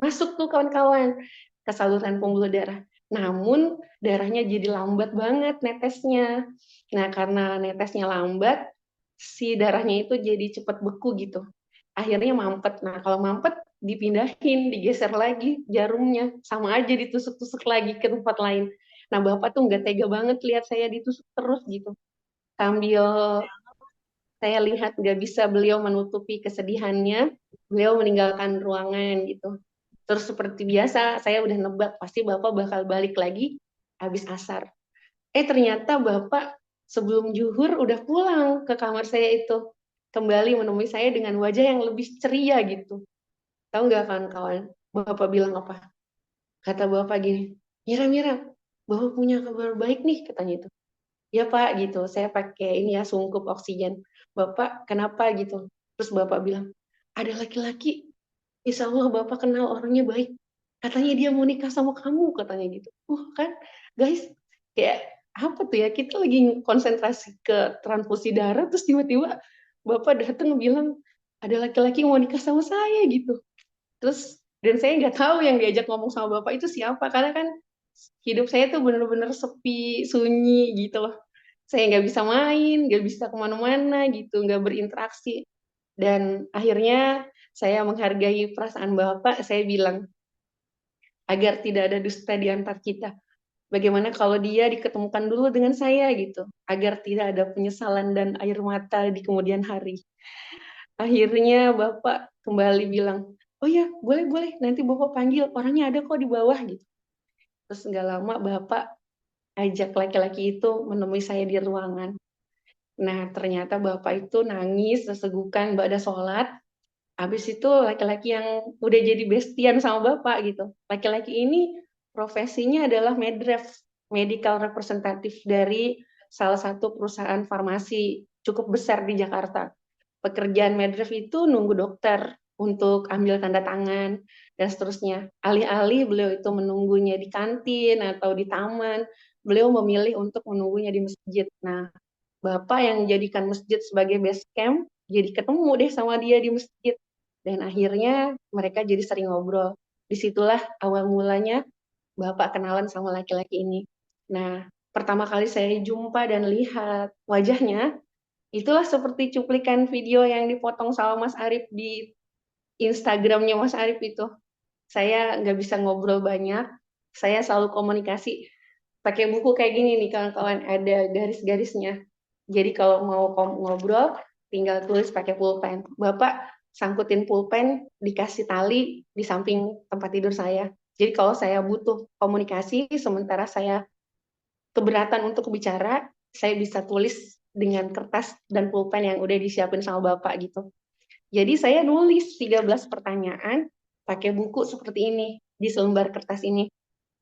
masuk tuh kawan-kawan ke saluran pembuluh darah. Namun darahnya jadi lambat banget netesnya. Nah, karena netesnya lambat, si darahnya itu jadi cepat beku gitu. Akhirnya mampet. Nah, kalau mampet dipindahin, digeser lagi jarumnya, sama aja ditusuk-tusuk lagi ke tempat lain. Nah, Bapak tuh nggak tega banget lihat saya ditusuk terus gitu. Sambil saya lihat nggak bisa beliau menutupi kesedihannya, beliau meninggalkan ruangan gitu. Terus seperti biasa, saya udah nebak pasti Bapak bakal balik lagi habis asar. Ternyata Bapak sebelum zuhur udah pulang ke kamar saya itu. Kembali menemui saya dengan wajah yang lebih ceria gitu. Tahu nggak kawan-kawan? Bapak bilang apa? Kata Bapak gini, Mira, Mira, Bapak punya kabar baik nih, katanya itu. Ya Pak, gitu. Saya pakai ini ya, sungkup oksigen. Bapak, kenapa gitu? Terus Bapak bilang, ada laki-laki, insya Allah Bapak kenal orangnya baik. Katanya dia mau nikah sama kamu, katanya gitu. Kan, guys, kayak apa tuh ya, kita lagi konsentrasi ke transfusi darah, terus tiba-tiba Bapak datang bilang, ada laki-laki mau nikah sama saya gitu. Terus, dan saya nggak tahu yang diajak ngomong sama Bapak itu siapa, karena kan hidup saya tuh bener-bener sepi, sunyi gitu loh. Saya nggak bisa main, nggak bisa kemana-mana gitu, nggak berinteraksi. Dan akhirnya saya menghargai perasaan Bapak, saya bilang, agar tidak ada dusta di antara kita. Bagaimana kalau dia diketemukan dulu dengan saya gitu, agar tidak ada penyesalan dan air mata di kemudian hari. Akhirnya Bapak kembali bilang, oh ya boleh, nanti Bapak panggil, orangnya ada kok di bawah gitu. Terus nggak lama Bapak ajak laki-laki itu menemui saya di ruangan. Nah, ternyata Bapak itu nangis sesegukan ba'da sholat. Habis itu laki-laki yang udah jadi bestian sama Bapak gitu. Laki-laki ini profesinya adalah medref, medical representative dari salah satu perusahaan farmasi cukup besar di Jakarta. Pekerjaan medref itu nunggu dokter untuk ambil tanda tangan dan seterusnya. Alih-alih beliau itu menunggunya di kantin atau di taman, beliau memilih untuk menunggunya di masjid. Nah, Bapak yang menjadikan masjid sebagai base camp, jadi ketemu deh sama dia di masjid. Dan akhirnya mereka jadi sering ngobrol. Disitulah awal mulanya Bapak kenalan sama laki-laki ini. Nah, pertama kali saya jumpa dan lihat wajahnya, itulah seperti cuplikan video yang dipotong sama Mas Arif di Instagramnya Mas Arif itu. Saya nggak bisa ngobrol banyak, saya selalu komunikasi pakai buku kayak gini nih kawan-kawan, ada garis-garisnya. Jadi kalau mau ngobrol, tinggal tulis pakai pulpen. Bapak sangkutin pulpen, dikasih tali di samping tempat tidur saya. Jadi kalau saya butuh komunikasi, sementara saya keberatan untuk bicara, saya bisa tulis dengan kertas dan pulpen yang udah disiapin sama Bapak gitu. Jadi saya nulis 13 pertanyaan pakai buku seperti ini, di selembar kertas ini.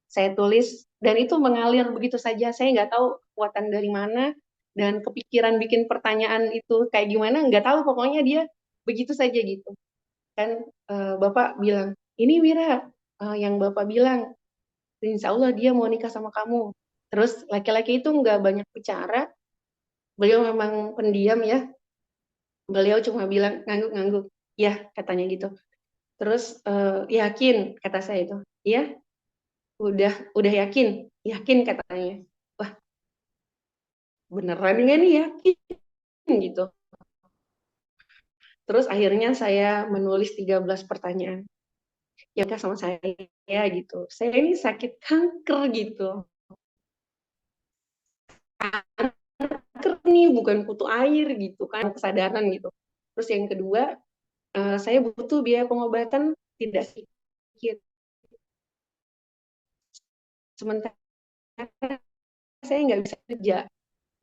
Saya tulis, dan itu mengalir begitu saja. Saya nggak tahu kekuatan dari mana, dan kepikiran bikin pertanyaan itu kayak gimana, nggak tahu, pokoknya dia begitu saja gitu. Kan Bapak bilang, ini Wira, yang Bapak bilang, insya Allah dia mau nikah sama kamu. Terus laki-laki itu nggak banyak bicara, beliau memang pendiam ya, beliau cuma bilang ngangguk-ngangguk, ya katanya gitu. Terus yakin, kata saya itu, iya, udah yakin, yakin katanya. Wah, beneran nggak nih yakin gitu. Terus akhirnya saya menulis 13 pertanyaan. Ya sama saya gitu. Saya ini sakit kanker gitu. Kanker nih, bukan kutu air gitu kan, kesadaran gitu. Terus yang kedua, saya butuh biaya pengobatan tidak sedikit. Sementara saya nggak bisa kerja,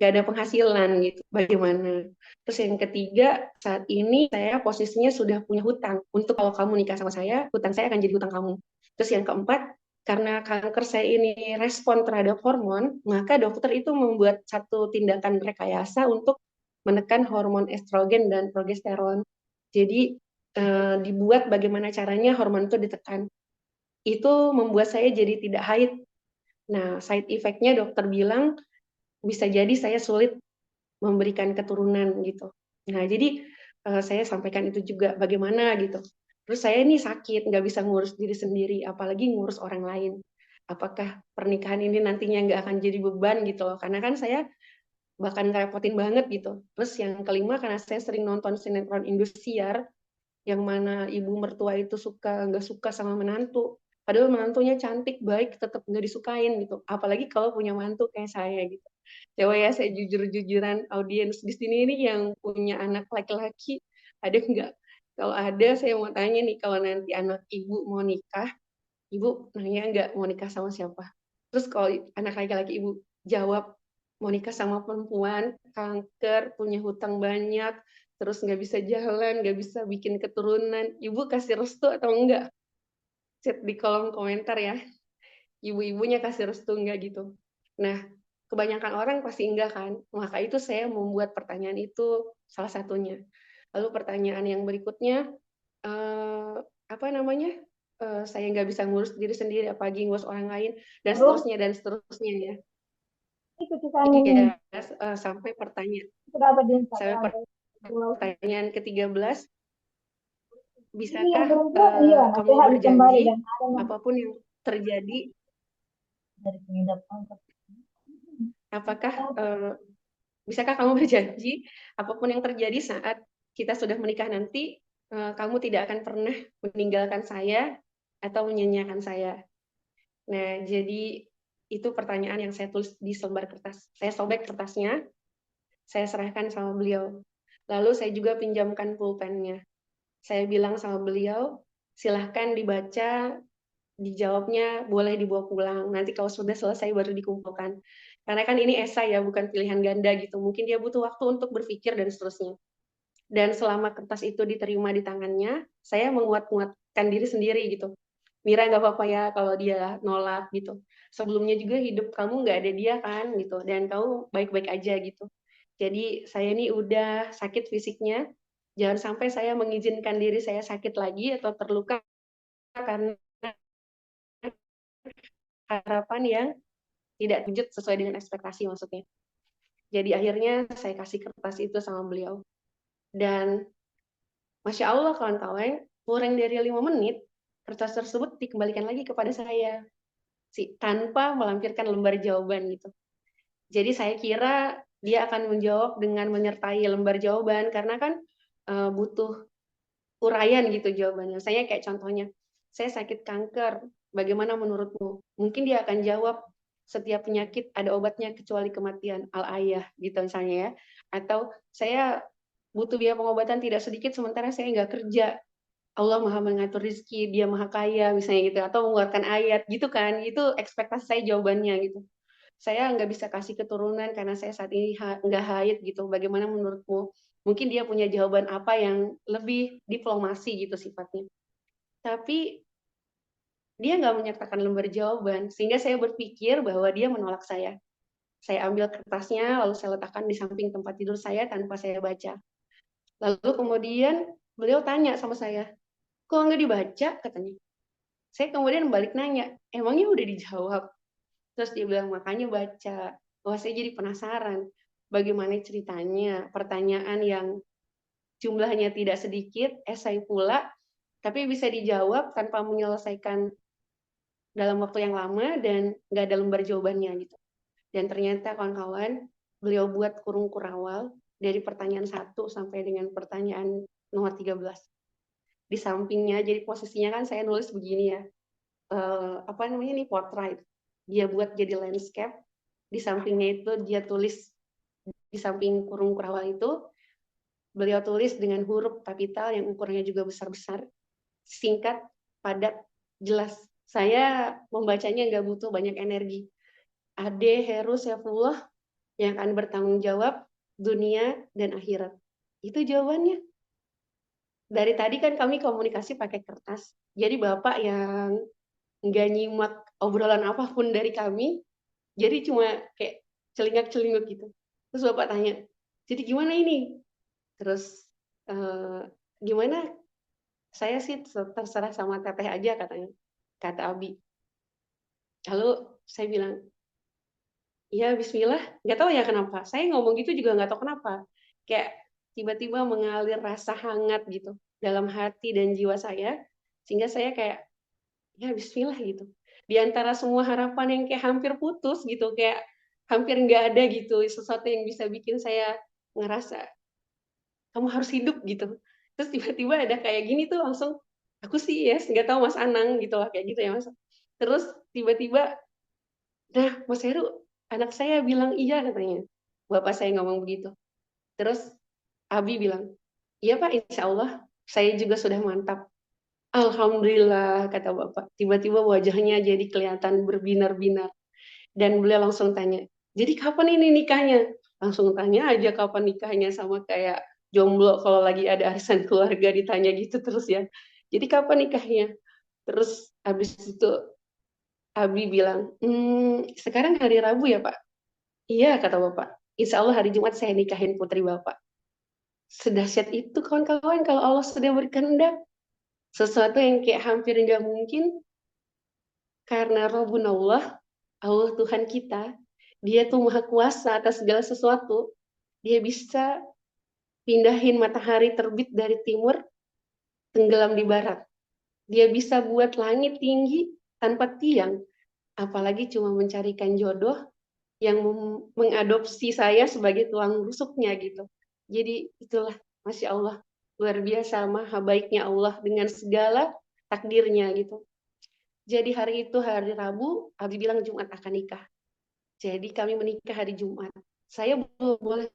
nggak ada penghasilan gitu. Bagaimana? Terus yang ketiga, saat ini saya posisinya sudah punya hutang. Untuk kalau kamu nikah sama saya, hutang saya akan jadi hutang kamu. Terus yang keempat, karena kanker saya ini respon terhadap hormon, maka dokter itu membuat satu tindakan rekayasa untuk menekan hormon estrogen dan progesteron. Jadi dibuat bagaimana caranya hormon itu ditekan. Itu membuat saya jadi tidak haid. Nah, side effect-nya dokter bilang bisa jadi saya sulit memberikan keturunan gitu. Nah, jadi saya sampaikan itu juga bagaimana gitu. Terus saya ini sakit, nggak bisa ngurus diri sendiri, apalagi ngurus orang lain. Apakah pernikahan ini nantinya nggak akan jadi beban gitu loh? Karena kan saya bahkan ngerepotin banget gitu. Terus yang kelima, karena saya sering nonton sinetron Indosiar, yang mana ibu mertua itu nggak suka sama menantu. Padahal menantunya cantik, baik, tetap nggak disukain gitu. Apalagi kalau punya mantu kayak saya gitu. Coba ya saya jujur-jujuran, audiens di sini ini yang punya anak laki-laki, ada nggak? Kalau ada, saya mau tanya nih, kalau nanti anak ibu mau nikah, ibu nanya nggak mau nikah sama siapa? Terus kalau anak laki-laki ibu jawab mau nikah sama perempuan, kanker, punya hutang banyak, terus nggak bisa jalan, nggak bisa bikin keturunan, ibu kasih restu atau enggak? Chat di kolom komentar ya. Ibu-ibunya kasih restu enggak gitu. Nah, kebanyakan orang pasti enggak kan. Maka itu saya membuat pertanyaan itu salah satunya. Lalu pertanyaan yang berikutnya, apa namanya? Saya nggak bisa ngurus diri sendiri, apalagi ngurus orang lain, dan seterusnya ya. Ya, sampai pertanyaan ke-13, bisakah kamu berjanji apapun yang terjadi, apakah bisakah kamu berjanji apapun yang terjadi saat kita sudah menikah nanti, kamu tidak akan pernah meninggalkan saya atau menyanyiakan saya. Nah, jadi itu pertanyaan yang saya tulis di selembar kertas. Saya sobek kertasnya, saya serahkan sama beliau. Lalu saya juga pinjamkan pulpennya. Saya bilang sama beliau, silahkan dibaca, dijawabnya boleh dibawa pulang. Nanti kalau sudah selesai baru dikumpulkan. Karena kan ini esai ya, bukan pilihan ganda gitu. Mungkin dia butuh waktu untuk berpikir dan seterusnya. Dan selama kertas itu diterima di tangannya, saya menguatkan diri sendiri gitu. Mira nggak apa-apa ya kalau dia nolak gitu. Sebelumnya juga hidup kamu nggak ada dia kan gitu. Dan kamu baik-baik aja gitu. Jadi saya ini udah sakit fisiknya. Jangan sampai saya mengizinkan diri saya sakit lagi atau terluka karena harapan yang tidak wujud sesuai dengan ekspektasi maksudnya. Jadi akhirnya saya kasih kertas itu sama beliau. Dan Masya Allah kawan-kawan, kurang dari 5 menit, kertas tersebut dikembalikan lagi kepada saya. Tanpa melampirkan lembar jawaban gitu. Jadi saya kira dia akan menjawab dengan menyertai lembar jawaban, karena kan butuh uraian gitu jawabannya. Saya kayak contohnya, saya sakit kanker, bagaimana menurutmu? Mungkin dia akan jawab, setiap penyakit ada obatnya kecuali kematian, al-ayah gitu misalnya ya. Atau saya butuh biaya pengobatan tidak sedikit sementara saya nggak kerja. Allah maha mengatur rezeki, dia maha kaya misalnya gitu. Atau mengeluarkan ayat gitu kan. Itu ekspektasi saya jawabannya gitu. Saya nggak bisa kasih keturunan karena saya saat ini nggak haid gitu. Bagaimana menurutmu? Mungkin dia punya jawaban apa yang lebih diplomasi gitu sifatnya. Tapi dia nggak menyertakan lembar jawaban, sehingga saya berpikir bahwa dia menolak saya. Saya ambil kertasnya, lalu saya letakkan di samping tempat tidur saya tanpa saya baca. Lalu kemudian beliau tanya sama saya, kok nggak dibaca? Katanya. Saya kemudian balik nanya, emangnya udah dijawab? Terus dia bilang, makanya baca. Wah, saya jadi penasaran. Bagaimana ceritanya? Pertanyaan yang jumlahnya tidak sedikit, esai pula, tapi bisa dijawab tanpa menyelesaikan dalam waktu yang lama dan nggak ada lembar jawabannya gitu. Dan ternyata kawan-kawan, beliau buat kurung kurawal dari pertanyaan 1 sampai dengan pertanyaan nomor 13. Di sampingnya, jadi posisinya kan saya nulis begini ya, apa namanya nih, portrait. Dia buat jadi landscape, di sampingnya itu dia tulis, di samping kurung kurawal itu, beliau tulis dengan huruf kapital yang ukurannya juga besar-besar, singkat, padat, jelas. Saya membacanya nggak butuh banyak energi. Ade Heru Saifullah yang akan bertanggung jawab dunia dan akhirat. Itu jawabannya. Dari tadi kan kami komunikasi pakai kertas. Jadi Bapak yang nggak nyimak obrolan apapun dari kami, jadi cuma kayak celingak-celinguk gitu. Terus Bapak tanya, jadi gimana ini? Terus gimana? Saya sih terserah sama Teteh aja katanya, kata Abi. Lalu saya bilang, ya Bismillah, nggak tahu ya kenapa. Saya ngomong gitu juga nggak tahu kenapa. Kayak tiba-tiba mengalir rasa hangat gitu dalam hati dan jiwa saya, sehingga saya kayak, ya Bismillah gitu. Di antara semua harapan yang kayak hampir putus gitu, kayak hampir nggak ada gitu, sesuatu yang bisa bikin saya ngerasa, kamu harus hidup gitu. Terus tiba-tiba ada kayak gini tuh langsung, aku sih yes, nggak tahu Mas Anang gitu lah, kayak gitu ya Mas. Terus tiba-tiba, nah Mas Heru, anak saya bilang iya katanya. Bapak saya ngomong begitu. Terus Abi bilang, iya Pak, insya Allah saya juga sudah mantap. Alhamdulillah, kata Bapak. Tiba-tiba wajahnya jadi kelihatan berbinar-binar. Dan beliau langsung tanya, jadi kapan ini nikahnya? Langsung tanya aja kapan nikahnya, sama kayak jomblo kalau lagi ada arisan keluarga ditanya gitu terus ya. Jadi kapan nikahnya? Terus habis itu Abi bilang, sekarang hari Rabu ya Pak? Iya, kata Bapak. Insya Allah hari Jumat saya nikahin putri Bapak. Sedahsyat itu kawan-kawan kalau Allah sudah berkehendak. Sesuatu yang kayak hampir nggak mungkin, karena Rabbun Allah Tuhan kita, dia tuh maha kuasa atas segala sesuatu. Dia bisa pindahin matahari terbit dari timur, tenggelam di barat. Dia bisa buat langit tinggi tanpa tiang, apalagi cuma mencarikan jodoh yang mengadopsi saya sebagai tulang rusuknya gitu. Jadi itulah, Masya Allah, luar biasa maha baiknya Allah dengan segala takdirnya gitu. Jadi hari itu hari Rabu, Abi bilang Jumat akan nikah. Jadi kami menikah hari Jumat. Saya belum boleh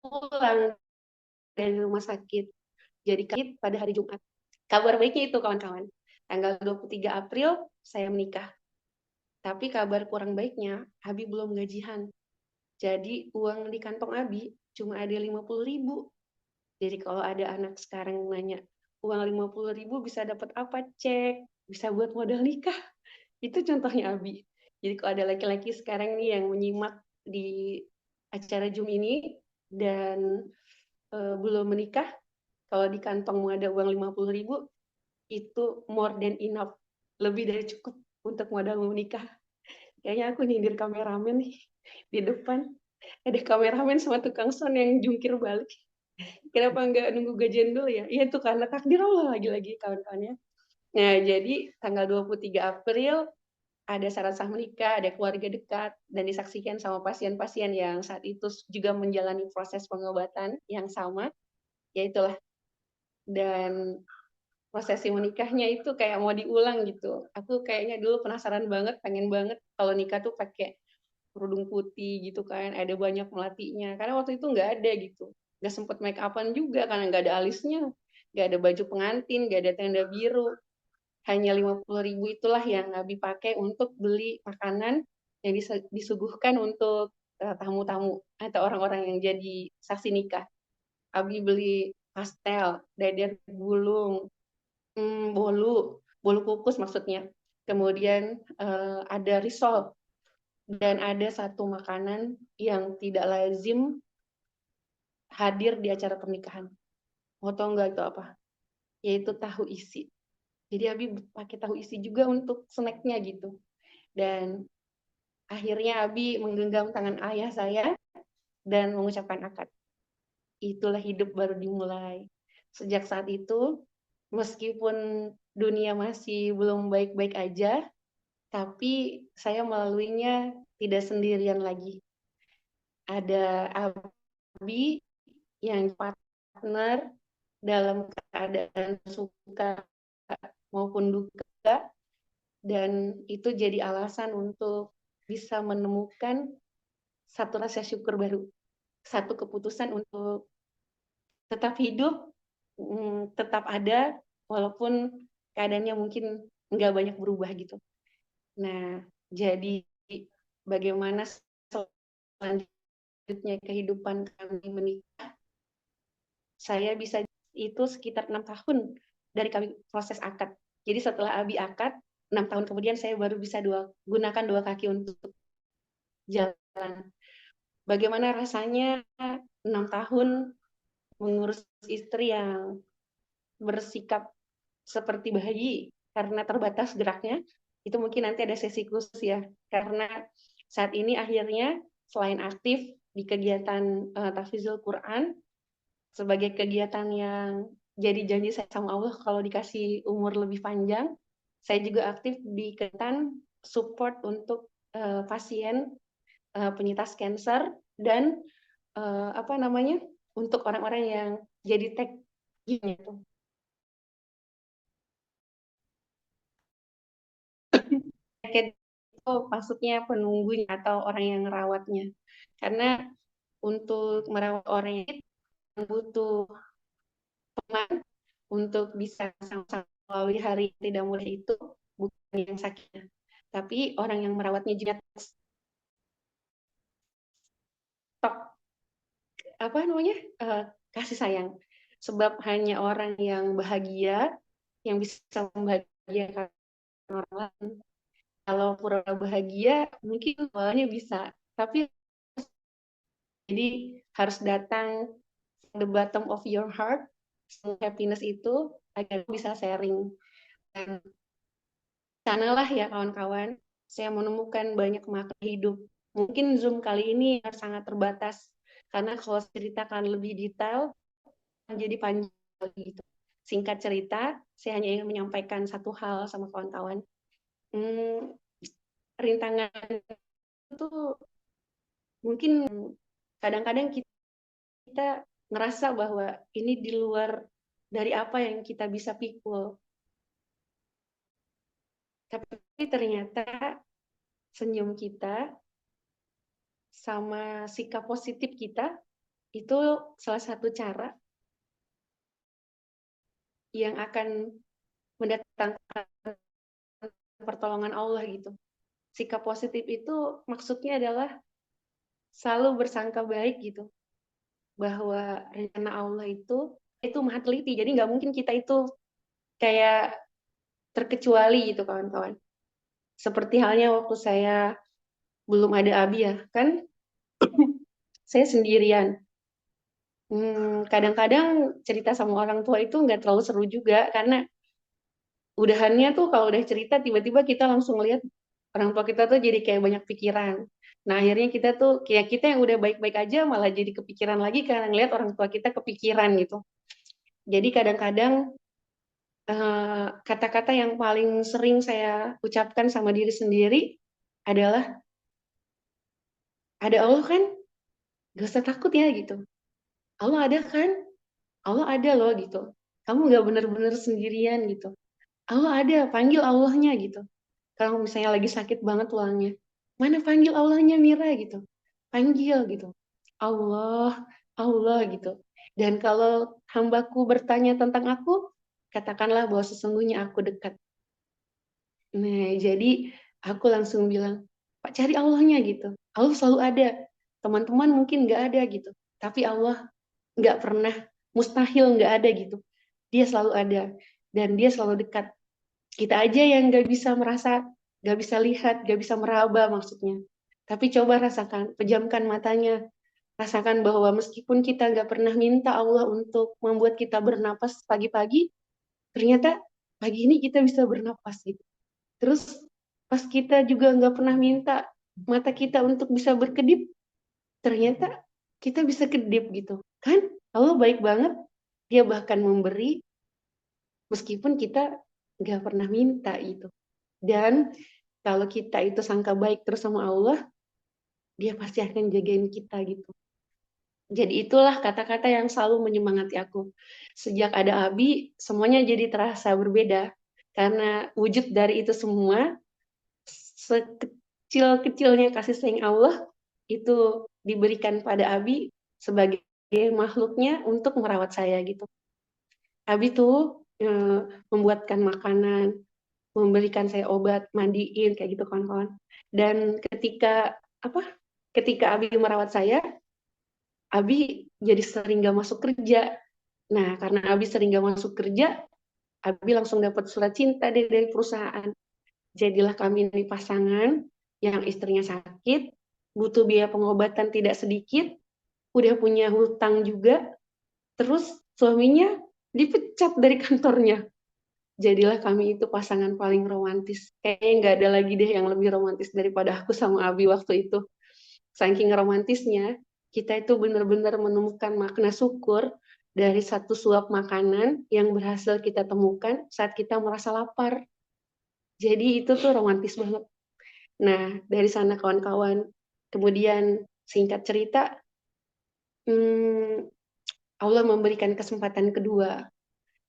pulang dari rumah sakit. Jadi pada hari Jumat. Kabar baiknya itu kawan-kawan. Tanggal 23 April saya menikah. Tapi kabar kurang baiknya, Abi belum gajian. Jadi uang di kantong Abi cuma ada 50.000. Jadi kalau ada anak sekarang nanya, uang 50.000 bisa dapat apa? Cek, bisa buat modal nikah. Itu contohnya Abi. Jadi kalau ada laki-laki sekarang nih yang menyimak di acara Zoom ini dan belum menikah, kalau di kantongmu ada uang 50.000, itu more than enough. Lebih dari cukup untuk modal menikah. Kayaknya aku nyindir kameramen nih di depan. Ada kameramen sama tukang sound yang jungkir balik. Kenapa nggak nunggu gajian dulu ya? Iya itu karena takdir Allah lagi-lagi kawan-kawannya. Nah, jadi tanggal 23 April ada syarat sah menikah, ada keluarga dekat, dan disaksikan sama pasien-pasien yang saat itu juga menjalani proses pengobatan yang sama, ya itulah. Dan prosesi menikahnya itu kayak mau diulang gitu. Aku kayaknya dulu penasaran banget, pengen banget kalau nikah tuh pakai kerudung putih gitu kan, ada banyak melatinya. Karena waktu itu nggak ada gitu, nggak sempet make upan juga karena nggak ada alisnya, nggak ada baju pengantin, nggak ada tenda biru. Hanya 50.000 itulah yang Abi pakai untuk beli makanan yang disuguhkan untuk tamu-tamu atau orang-orang yang jadi saksi nikah. Abi beli pastel, dadar gulung, bolu kukus maksudnya. Kemudian ada risol dan ada satu makanan yang tidak lazim hadir di acara pernikahan. Mau tau nggak itu apa? Yaitu tahu isi. Jadi Abi pakai tahu isi juga untuk snacknya gitu. Dan akhirnya Abi menggenggam tangan ayah saya dan mengucapkan akad. Itulah hidup baru dimulai. Sejak saat itu, meskipun dunia masih belum baik-baik aja, tapi saya melaluinya tidak sendirian lagi. Ada Abi yang partner dalam keadaan suka maupun duka, dan itu jadi alasan untuk bisa menemukan satu rasa syukur baru, satu keputusan untuk tetap hidup, tetap ada, walaupun keadaannya mungkin nggak banyak berubah gitu. Nah, jadi bagaimana selanjutnya kehidupan kami menikah, saya bisa itu sekitar 6 tahun dari kami proses akad. Jadi setelah Abi akad, 6 tahun kemudian saya baru bisa gunakan dua kaki untuk jalan. Bagaimana rasanya 6 tahun mengurus istri yang bersikap seperti bayi karena terbatas geraknya, itu mungkin nanti ada sesi khusus ya, karena saat ini akhirnya selain aktif di kegiatan tahfizul Quran sebagai kegiatan yang jadi janji saya sama Allah kalau dikasih umur lebih panjang, saya juga aktif di kegiatan support untuk pasien penyintas kanker dan untuk orang-orang yang jadi tag gitu. Itu maksudnya penunggunya atau orang yang merawatnya. Karena untuk merawat orang itu butuh teman untuk bisa sama-sama melalui hari tidak mudah itu, bukan yang sakit, tapi orang yang merawatnya juga stok kasih sayang. Sebab hanya orang yang bahagia yang bisa membahagiakan orang lain. Kalau pura bahagia mungkin awalnya bisa, tapi jadi harus datang the bottom of your heart, happiness itu agar bisa sharing. Dan sanalah ya kawan-kawan, saya menemukan banyak makna hidup. Mungkin Zoom kali ini sangat terbatas, karena kalau ceritakan lebih detail, jadi panjang gitu. Singkat cerita, saya hanya ingin menyampaikan satu hal sama kawan-kawan. Rintangan itu mungkin kadang-kadang kita ngerasa bahwa ini di luar dari apa yang kita bisa pikul. Tapi ternyata senyum kita sama sikap positif kita itu salah satu cara yang akan mendatangkan pertolongan Allah gitu. Sikap positif itu maksudnya adalah selalu bersangka baik gitu, bahwa rencana Allah itu maha teliti, jadi nggak mungkin kita itu kayak terkecuali gitu kawan-kawan. Seperti halnya waktu saya belum ada Abi ya, kan saya sendirian. Kadang-kadang cerita sama orang tua itu nggak terlalu seru juga, karena udahannya tuh kalau udah cerita tiba-tiba kita langsung lihat orang tua kita tuh jadi kayak banyak pikiran. Nah akhirnya kita tuh kayak kita yang udah baik-baik aja malah jadi kepikiran lagi karena ngeliat orang tua kita kepikiran gitu. Jadi kadang-kadang kata-kata yang paling sering saya ucapkan sama diri sendiri adalah, ada Allah kan, gak usah takut ya gitu. Allah ada kan, Allah ada loh gitu. kamu nggak benar-benar sendirian gitu. Allah ada, panggil Allahnya gitu. Kalau misalnya lagi sakit banget tulangnya, mana panggil Allahnya Mira gitu. Panggil gitu. Allah, Allah gitu. Dan kalau hambaku bertanya tentang aku, katakanlah bahwa sesungguhnya aku dekat. Nah, jadi aku langsung bilang, Pak cari Allahnya gitu. Allah selalu ada. Teman-teman mungkin nggak ada gitu. Tapi Allah nggak pernah, mustahil nggak ada gitu. Dia selalu ada. Dan dia selalu dekat. Kita aja yang nggak bisa merasa, nggak bisa lihat, nggak bisa meraba maksudnya. Tapi coba rasakan, pejamkan matanya. Rasakan bahwa meskipun kita nggak pernah minta Allah untuk membuat kita bernapas pagi-pagi, ternyata pagi ini kita bisa bernapas gitu. Terus pas kita juga nggak pernah minta mata kita untuk bisa berkedip, ternyata kita bisa kedip gitu. Kan Allah baik banget, dia bahkan memberi meskipun kita nggak pernah minta gitu. Dan kalau kita itu sangka baik terus sama Allah, dia pasti akan jagain kita gitu. Jadi itulah kata-kata yang selalu menyemangati aku. Sejak ada Abi, semuanya jadi terasa berbeda. Karena wujud dari itu semua, sekecil-kecilnya kasih sayang Allah, itu diberikan pada Abi sebagai makhluknya untuk merawat saya gitu. Abi tuh membuatkan makanan, memberikan saya obat, mandiin kayak gitu kawan-kawan. Dan ketika Abi merawat saya, Abi jadi sering gak masuk kerja. Nah, karena Abi sering gak masuk kerja, Abi langsung dapat surat cinta dari perusahaan. Jadilah kami ini pasangan yang istrinya sakit, butuh biaya pengobatan tidak sedikit, udah punya hutang juga, terus suaminya dipecat dari kantornya. Jadilah kami itu pasangan paling romantis. Kayaknya nggak ada lagi deh yang lebih romantis daripada aku sama Abi waktu itu. Saking romantisnya, kita itu benar-benar menemukan makna syukur dari satu suap makanan yang berhasil kita temukan saat kita merasa lapar. Jadi itu tuh romantis banget. Nah, dari sana kawan-kawan, kemudian singkat cerita, Allah memberikan kesempatan kedua.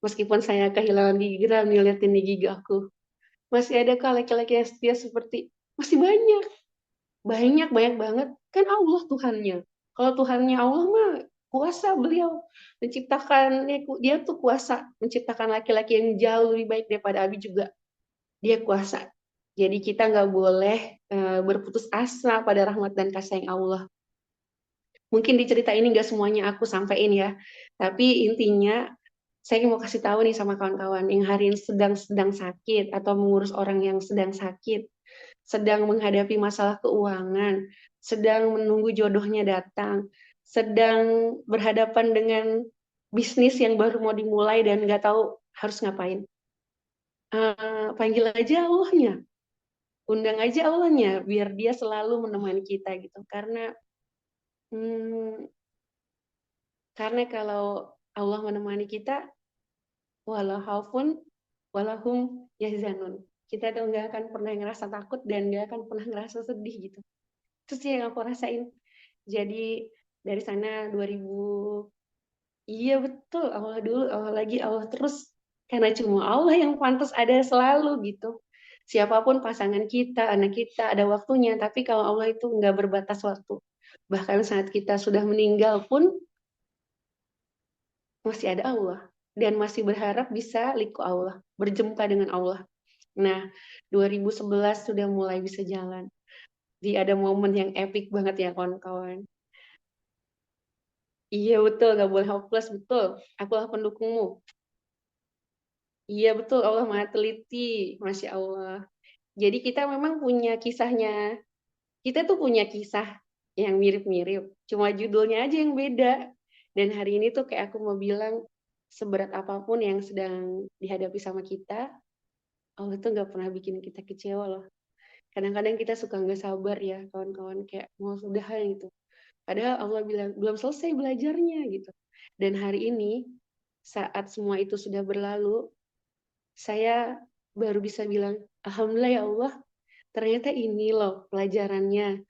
Meskipun saya kehilangan gigi, ngeliatin di gigi aku. Masih adakah laki-laki yang setia seperti, masih banyak. Banyak banget. Kan Allah Tuhannya. Kalau Tuhannya Allah mah kuasa beliau menciptakan, dia tuh kuasa menciptakan laki-laki yang jauh lebih baik daripada Abi juga. Dia kuasa. Jadi kita nggak boleh berputus asa pada rahmat dan kasih sayang Allah. Mungkin di cerita ini nggak semuanya aku sampaikan ya, tapi intinya saya mau kasih tahu nih sama kawan-kawan yang hari ini sedang sakit atau mengurus orang yang sedang sakit, sedang menghadapi masalah keuangan, sedang menunggu jodohnya datang, sedang berhadapan dengan bisnis yang baru mau dimulai dan nggak tahu harus ngapain. Panggil aja Allahnya, undang aja Allahnya, biar dia selalu menemani kita gitu. Karena kalau Allah menemani kita, walau haufun, walahum yahzanun. Kita tuh nggak akan pernah ngerasa takut dan nggak akan pernah ngerasa sedih gitu. Itu sih yang aku rasain. Jadi dari sana 2000, iya betul, Allah dulu, Allah lagi, Allah terus. Karena cuma Allah yang pantas ada selalu gitu. Siapapun pasangan kita, anak kita, ada waktunya. Tapi kalau Allah itu nggak berbatas waktu. Bahkan saat kita sudah meninggal pun, masih ada Allah. Dan masih berharap bisa liku Allah, berjumpa dengan Allah. Nah, 2011 sudah mulai bisa jalan. Jadi ada momen yang epic banget ya kawan-kawan. Iya betul, gak boleh hopeless, betul. Akulah pendukungmu. Iya betul, Allah maha teliti, Masya Allah. Jadi kita memang punya kisahnya. Kita tuh punya kisah yang mirip-mirip. Cuma judulnya aja yang beda. Dan hari ini tuh kayak aku mau bilang, seberat apapun yang sedang dihadapi sama kita, Allah tuh gak pernah bikin kita kecewa loh. Kadang-kadang kita suka nggak sabar ya, kawan-kawan, kayak mau sudahan gitu. Padahal Allah bilang, belum selesai belajarnya gitu. Dan hari ini, saat semua itu sudah berlalu, saya baru bisa bilang, Alhamdulillah ya Allah, ternyata ini loh pelajarannya.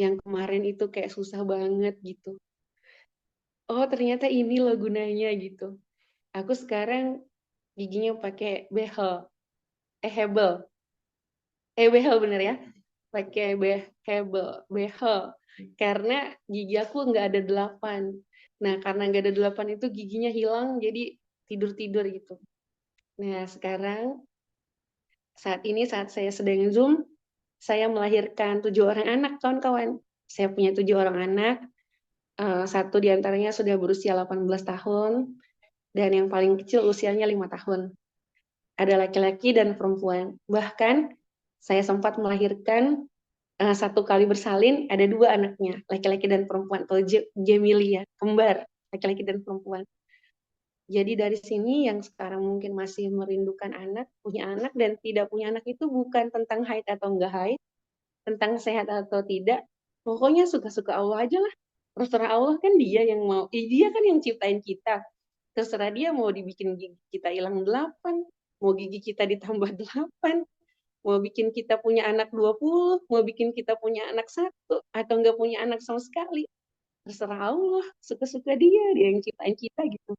Yang kemarin itu kayak susah banget gitu. Oh ternyata ini loh gunanya gitu. Aku sekarang giginya pakai behel, hebel, behel bener ya, pakai behel, karena gigi aku nggak ada 8. Nah, karena nggak ada 8 itu giginya hilang, jadi tidur-tidur gitu. Nah, sekarang saat saya sedang Zoom, saya melahirkan 7 orang anak, kawan-kawan. Saya punya 7 orang anak, satu diantaranya sudah berusia 18 tahun, dan yang paling kecil usianya 5 tahun. Ada laki-laki dan perempuan. Bahkan saya sempat melahirkan 1 kali bersalin, ada 2 anaknya, laki-laki dan perempuan, atau gemili ya, kembar, laki-laki dan perempuan. Jadi dari sini yang sekarang mungkin masih merindukan anak, punya anak dan tidak punya anak itu bukan tentang haid atau enggak haid, tentang sehat atau tidak. Pokoknya suka-suka Allah aja lah. Terserah Allah kan dia yang mau, dia kan yang ciptain kita. Terserah dia mau dibikin gigi kita hilang 8, mau gigi kita ditambah 8, mau bikin kita punya anak 20, mau bikin kita punya anak 1, atau enggak punya anak sama sekali. Terserah Allah, suka-suka dia yang ciptain kita gitu.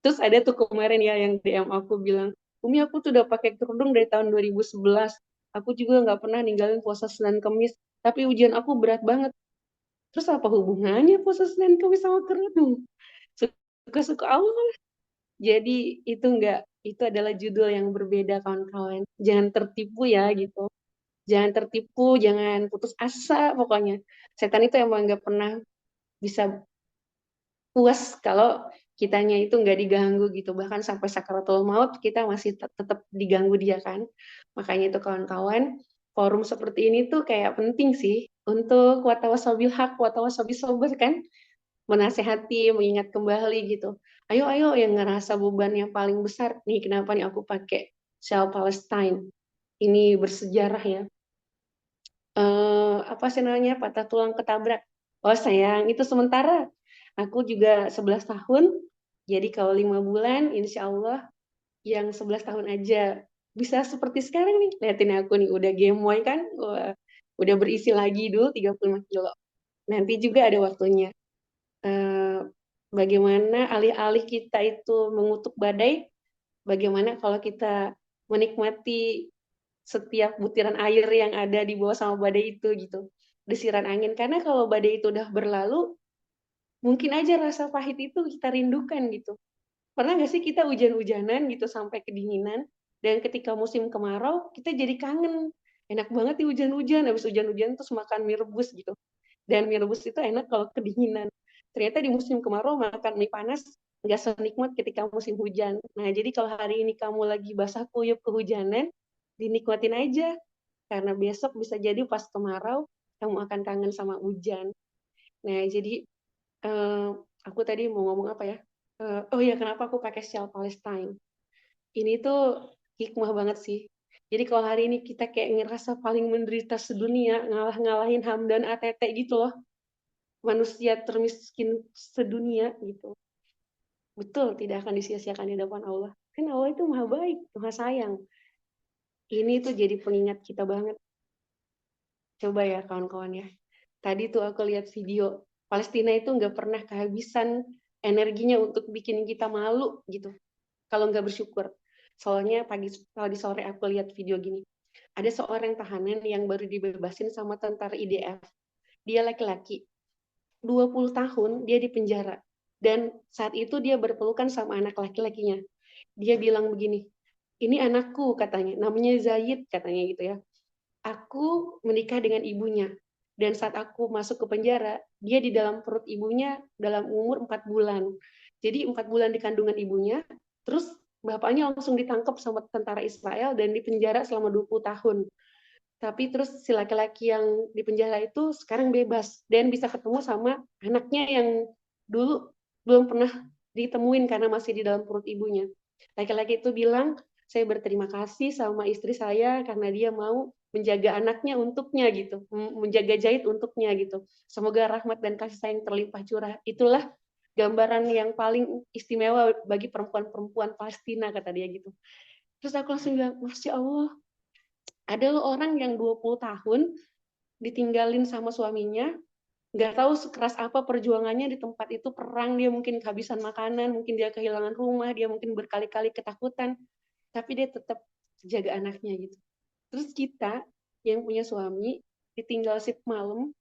Terus ada tuh kemarin ya yang DM aku bilang, Umi aku tuh udah pakai kerudung dari tahun 2011. Aku juga nggak pernah ninggalin puasa Senin Kemis. Tapi ujian aku berat banget. Terus apa hubungannya puasa Senin Kemis sama kerudung? Suka-suka Allah. Jadi itu adalah judul yang berbeda kawan-kawan. Jangan tertipu ya gitu. Jangan tertipu, jangan putus asa pokoknya. Setan itu emang nggak pernah bisa puas kalau kitanya itu nggak diganggu gitu, bahkan sampai sakaratul maut kita masih tetap diganggu dia kan. Makanya itu kawan-kawan, forum seperti ini tuh kayak penting sih untuk watawasabil haq, watawasabil sober kan, menasehati, mengingat kembali gitu. Ayo yang ngerasa beban yang paling besar nih, kenapa nih aku pakai Shell Palestine ini bersejarah ya. Apa sih namanya, patah tulang ketabrak. Oh sayang, itu sementara. Aku juga 11 tahun, jadi kalau 5 bulan, insya Allah yang 11 tahun aja bisa seperti sekarang nih. Lihatin aku nih, udah gemoy kan, wah, udah berisi lagi dulu 35 kilo. Nanti juga ada waktunya. Bagaimana alih-alih kita itu mengutuk badai, bagaimana kalau kita menikmati setiap butiran air yang ada di bawah sama badai itu gitu, desiran angin. Karena kalau badai itu udah berlalu, mungkin aja rasa pahit itu kita rindukan gitu. Pernah nggak sih kita hujan-hujanan gitu sampai kedinginan, dan ketika musim kemarau kita jadi kangen, enak banget nih hujan-hujan, habis hujan-hujan terus makan mie rebus gitu, dan mie rebus itu enak kalau kedinginan. Ternyata di musim kemarau makan mie panas nggak senikmat ketika musim hujan. Nah jadi kalau hari ini kamu lagi basah kuyup kehujanan, dinikmatin aja, karena besok bisa jadi pas kemarau kamu akan kangen sama hujan. Nah jadi aku tadi mau ngomong apa ya? Oh ya, kenapa aku pakai Shell Palestine? Ini tuh hikmah banget sih. Jadi kalau hari ini kita kayak ngerasa paling menderita sedunia, ngalahin Hamdan ATT gitu loh. Manusia termiskin sedunia gitu. Betul, tidak akan disia-siakan di depan Allah. Kan Allah itu maha baik, maha sayang. Ini tuh jadi pengingat kita banget. Coba ya kawan-kawan ya. Tadi tuh aku lihat video, Palestina itu nggak pernah kehabisan energinya untuk bikin kita malu gitu. Kalau nggak bersyukur. Soalnya tadi sore aku lihat video gini. Ada seorang tahanan yang baru dibebasin sama tentara IDF. Dia laki-laki. 20 tahun dia di penjara. Dan saat itu dia berpelukan sama anak laki-lakinya. Dia bilang begini, ini anakku katanya, namanya Zayid katanya gitu ya. Aku menikah dengan ibunya. Dan saat aku masuk ke penjara, dia di dalam perut ibunya dalam umur 4 bulan. Jadi 4 bulan di kandungan ibunya, terus bapaknya langsung ditangkap sama tentara Israel dan dipenjara selama 20 tahun. Tapi terus si laki-laki yang di penjara itu sekarang bebas dan bisa ketemu sama anaknya yang dulu belum pernah ditemuin karena masih di dalam perut ibunya. Laki-laki itu bilang, saya berterima kasih sama istri saya karena dia mau menjaga anaknya untuknya gitu, menjaga Zayid untuknya gitu. Semoga rahmat dan kasih sayang terlimpah curah. Itulah gambaran yang paling istimewa bagi perempuan-perempuan Palestina, kata dia gitu. Terus aku langsung bilang, Masya Allah, ada loh orang yang 20 tahun ditinggalin sama suaminya, nggak tahu sekeras apa perjuangannya di tempat itu, perang, dia mungkin kehabisan makanan, mungkin dia kehilangan rumah, dia mungkin berkali-kali ketakutan, tapi dia tetap jaga anaknya gitu. Terus kita yang punya suami ditinggal shift malam,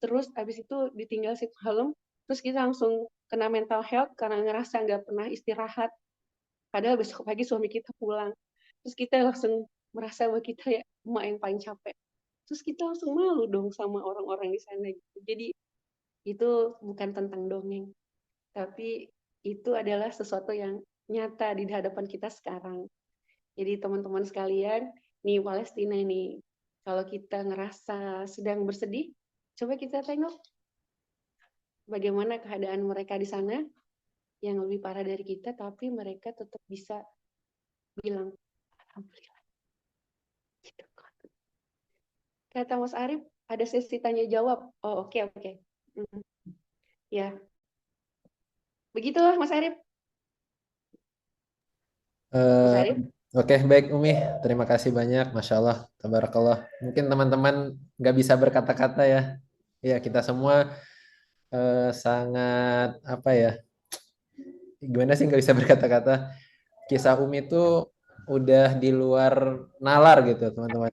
terus abis itu ditinggal shift malam, terus kita langsung kena mental health karena ngerasa nggak pernah istirahat. Padahal besok pagi suami kita pulang. Terus kita langsung merasa bahwa kita ya emak yang paling capek. Terus kita langsung malu dong sama orang-orang di sana gitu. Jadi itu bukan tentang dongeng, tapi itu adalah sesuatu yang nyata di hadapan kita sekarang. Jadi teman-teman sekalian, nih Palestina nih, kalau kita ngerasa sedang bersedih, coba kita tengok bagaimana keadaan mereka di sana yang lebih parah dari kita, tapi mereka tetap bisa bilang, alhamdulillah. Gitu. Kata Mas Arif, ada sesi tanya jawab. Oh, oke. Ya, begitulah Mas Arif. Mas Eh, Arif, Oke, baik Umi. Terima kasih banyak. Masya Allah, tabarakallah. Mungkin teman-teman nggak bisa berkata-kata ya. Ya, kita semua sangat apa ya? Gimana sih nggak bisa berkata-kata? Kisah Umi itu udah di luar nalar gitu, teman-teman.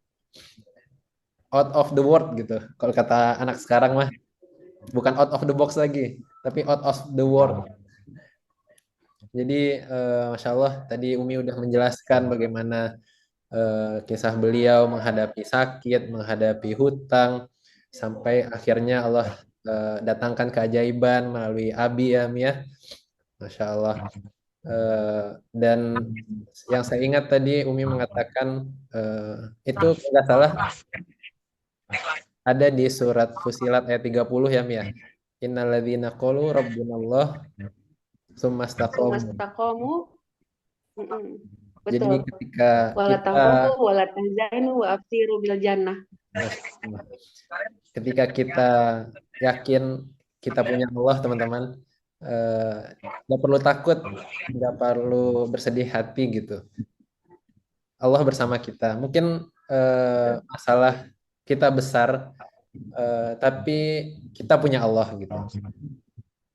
Out of the world gitu. Kalau kata anak sekarang mah, bukan out of the box lagi, tapi out of the world. Jadi, Masya Allah, tadi Umi udah menjelaskan bagaimana kisah beliau menghadapi sakit, menghadapi hutang, sampai akhirnya Allah datangkan keajaiban melalui Abi ya, Mi ya. Masya Allah. Dan yang saya ingat tadi Umi mengatakan itu kalau nggak salah ada di surat Fusilat ayat 30 ya, Mi ya. Innalladzina qalu rabbunallah tsumastaqamu. Mastaqomu, Jadi betul. ketika Wala kita tahinu, wala tahzanu, wa absiru bil jannah. Masya Allah. Ketika kita yakin kita punya Allah, teman-teman, eh, nggak perlu takut, nggak perlu bersedih hati gitu. Allah bersama kita. Mungkin masalah kita besar, tapi kita punya Allah gitu.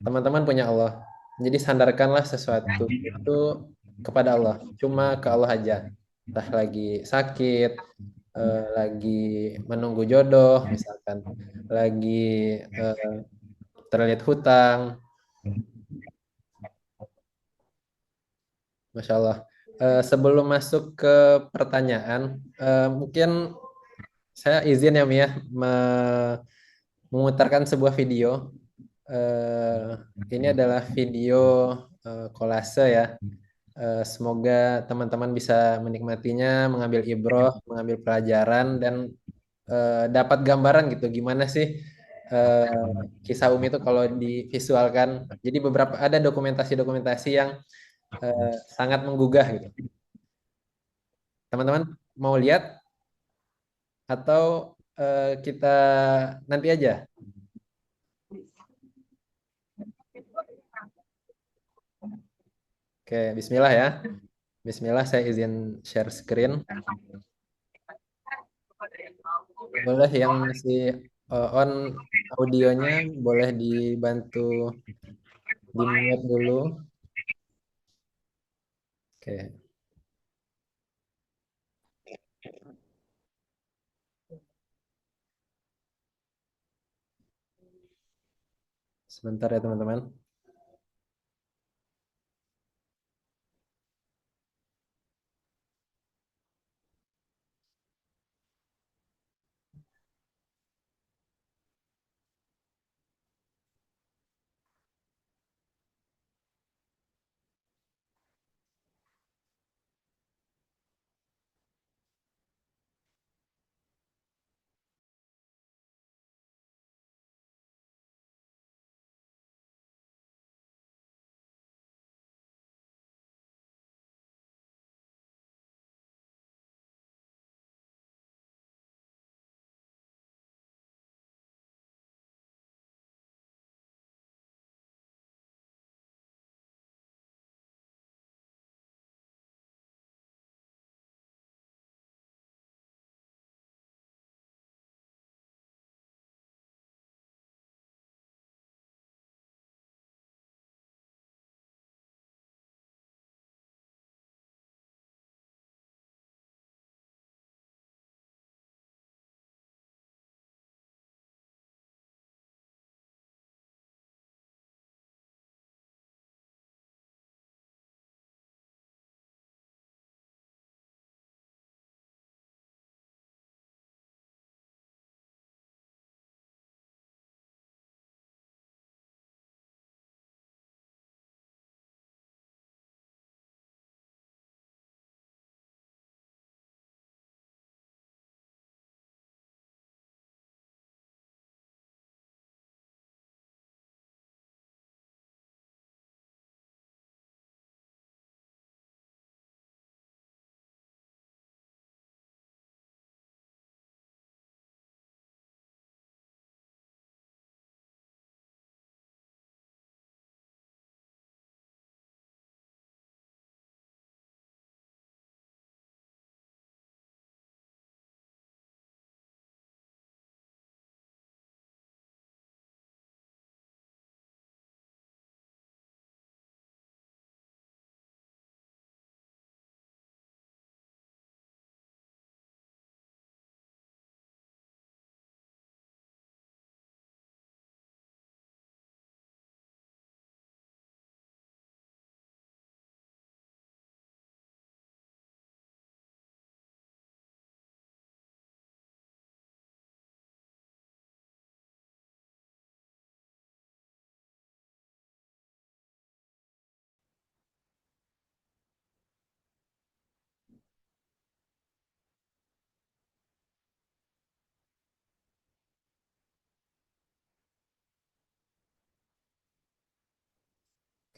Teman-teman punya Allah. Jadi sandarkanlah sesuatu itu kepada Allah. Cuma ke Allah aja. Entah lagi sakit, lagi menunggu jodoh, misalkan, lagi eh, terlilit hutang, Masya Allah. Sebelum masuk ke pertanyaan, mungkin saya izin ya Mia memutarkan sebuah video. Eh, ini adalah video kolase ya. Semoga teman-teman bisa menikmatinya, mengambil ibroh, mengambil pelajaran, dan dapat gambaran gitu gimana sih eh, kisah Umi itu kalau divisualkan. Jadi beberapa ada dokumentasi-dokumentasi yang sangat menggugah gitu. Teman-teman mau lihat atau kita nanti aja? Oke, Bismillah ya. Bismillah, saya izin share screen. Boleh yang masih on audionya, boleh dibantu di mute dulu. Oke, sebentar ya teman-teman.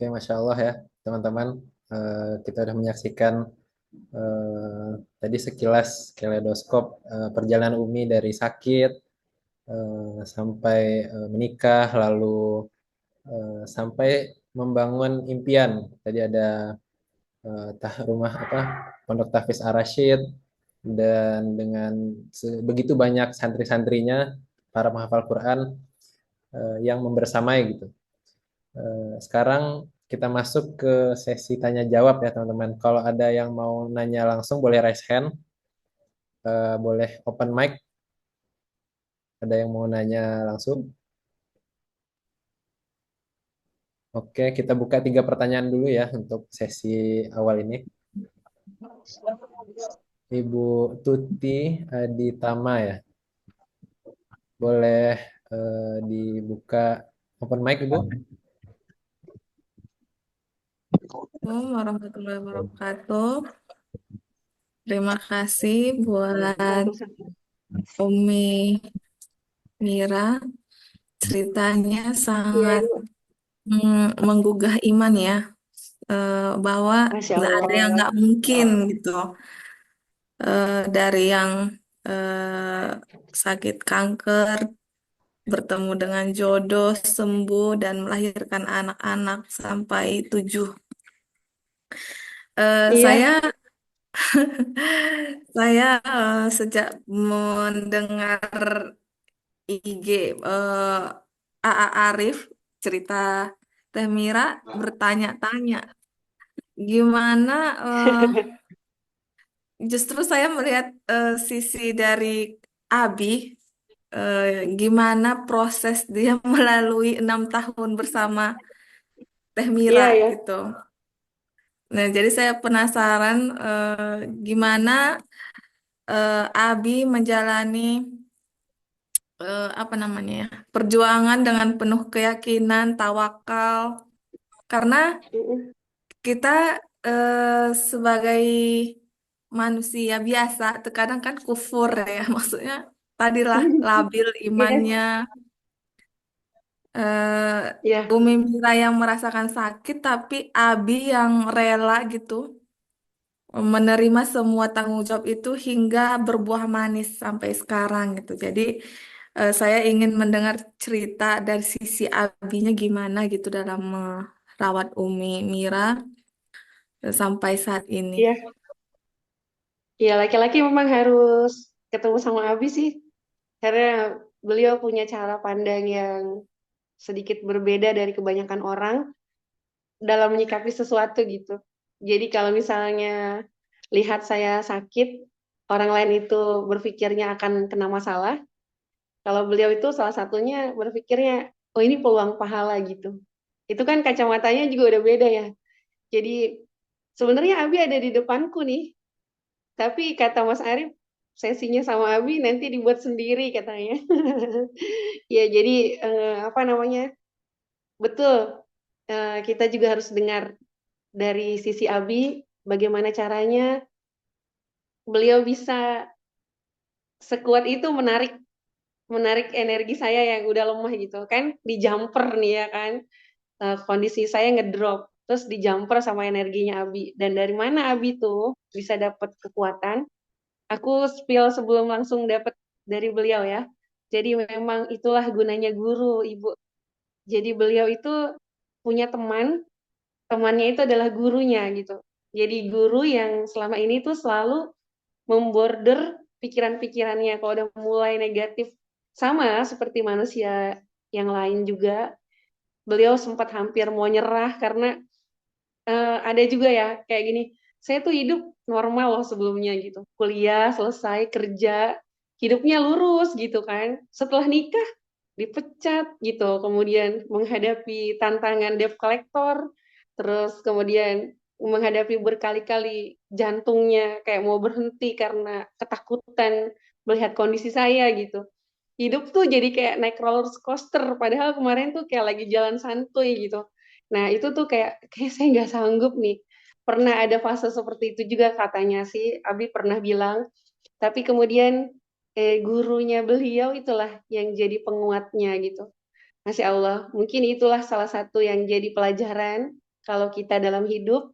Oke, Masya Allah ya, teman-teman. Kita udah menyaksikan tadi sekilas kaleidoskop perjalanan Umi dari sakit sampai menikah, lalu sampai membangun impian. Tadi ada rumah apa Pondok Tahfiz Ar-Rasyid dan dengan begitu banyak santri-santrinya para penghafal Quran yang membersamai gitu. Sekarang kita masuk ke sesi tanya jawab ya teman-teman. Kalau ada yang mau nanya langsung boleh raise hand, boleh open mic. Ada yang mau nanya langsung? Oke, kita buka 3 pertanyaan dulu ya untuk sesi awal ini. Ibu Tuti Aditama ya. Boleh dibuka open mic, Ibu? Assalamualaikum warahmatullahi wabarakatuh. Terima kasih buat Umi Mira. Ceritanya Iya, sangat Ibu. menggugah iman ya. Bahwa Masya nggak ada yang Allah. nggak mungkin gitu. Dari yang eh, sakit kanker, bertemu dengan jodoh, sembuh, dan melahirkan anak-anak sampai 7. Iya, Saya Saya sejak mendengar IG AA Arif cerita Teh Mira bertanya-tanya gimana justru saya melihat sisi dari Abi gimana proses dia melalui 6 tahun bersama Teh Mira iya ya. gitu. Nah, jadi saya penasaran gimana Abi menjalani apa namanya ya, perjuangan dengan penuh keyakinan, tawakal. Karena Mm-mm. kita sebagai manusia biasa, terkadang kan kufur ya, maksudnya tadilah labil Iya, imannya. iya, Umi Mira yang merasakan sakit, tapi Abi yang rela gitu menerima semua tanggung jawab itu hingga berbuah manis sampai sekarang gitu. Jadi saya ingin mendengar cerita dari sisi Abinya gimana gitu dalam merawat Umi Mira sampai saat ini. iya. Iya, laki-laki memang harus ketemu sama Abi sih, karena beliau punya cara pandang yang sedikit berbeda dari kebanyakan orang dalam menyikapi sesuatu gitu. Jadi kalau misalnya lihat saya sakit, orang lain itu berpikirnya akan kena masalah. Kalau beliau itu salah satunya berpikirnya, oh ini peluang pahala gitu. Itu kan kacamatanya juga udah beda ya. Jadi sebenarnya Abi ada di depanku nih, tapi kata Mas Arif, sesinya sama Abi nanti dibuat sendiri katanya. Ya jadi apa namanya, betul. Kita juga harus dengar dari sisi Abi, bagaimana caranya beliau bisa sekuat itu menarik menarik energi saya yang udah lemah gitu kan, di jumper nih ya kan. Kondisi saya ngedrop terus di jumper sama energinya Abi, dan dari mana Abi tuh bisa dapat kekuatan. Aku spill sebelum langsung dapat dari beliau ya. Jadi memang itulah gunanya guru, Ibu. Jadi beliau itu punya teman, temannya itu adalah gurunya gitu. Jadi guru yang selama ini tuh selalu memborder pikiran-pikirannya kalau udah mulai negatif, sama seperti manusia yang lain juga. Beliau sempat hampir mau nyerah karena ada juga ya kayak gini, saya tuh hidup normal loh sebelumnya gitu, kuliah selesai, kerja, hidupnya lurus gitu kan, setelah nikah dipecat gitu, kemudian menghadapi tantangan debt collector, terus kemudian menghadapi berkali-kali jantungnya kayak mau berhenti karena ketakutan melihat kondisi saya gitu. Hidup tuh jadi kayak naik roller coaster, padahal kemarin tuh kayak lagi jalan santuy gitu. Nah itu tuh kayak saya nggak sanggup nih. Pernah ada fase seperti itu juga katanya sih, Abi pernah bilang. Tapi kemudian gurunya beliau itulah yang jadi penguatnya gitu. Masya Allah, mungkin itulah salah satu yang jadi pelajaran kalau kita dalam hidup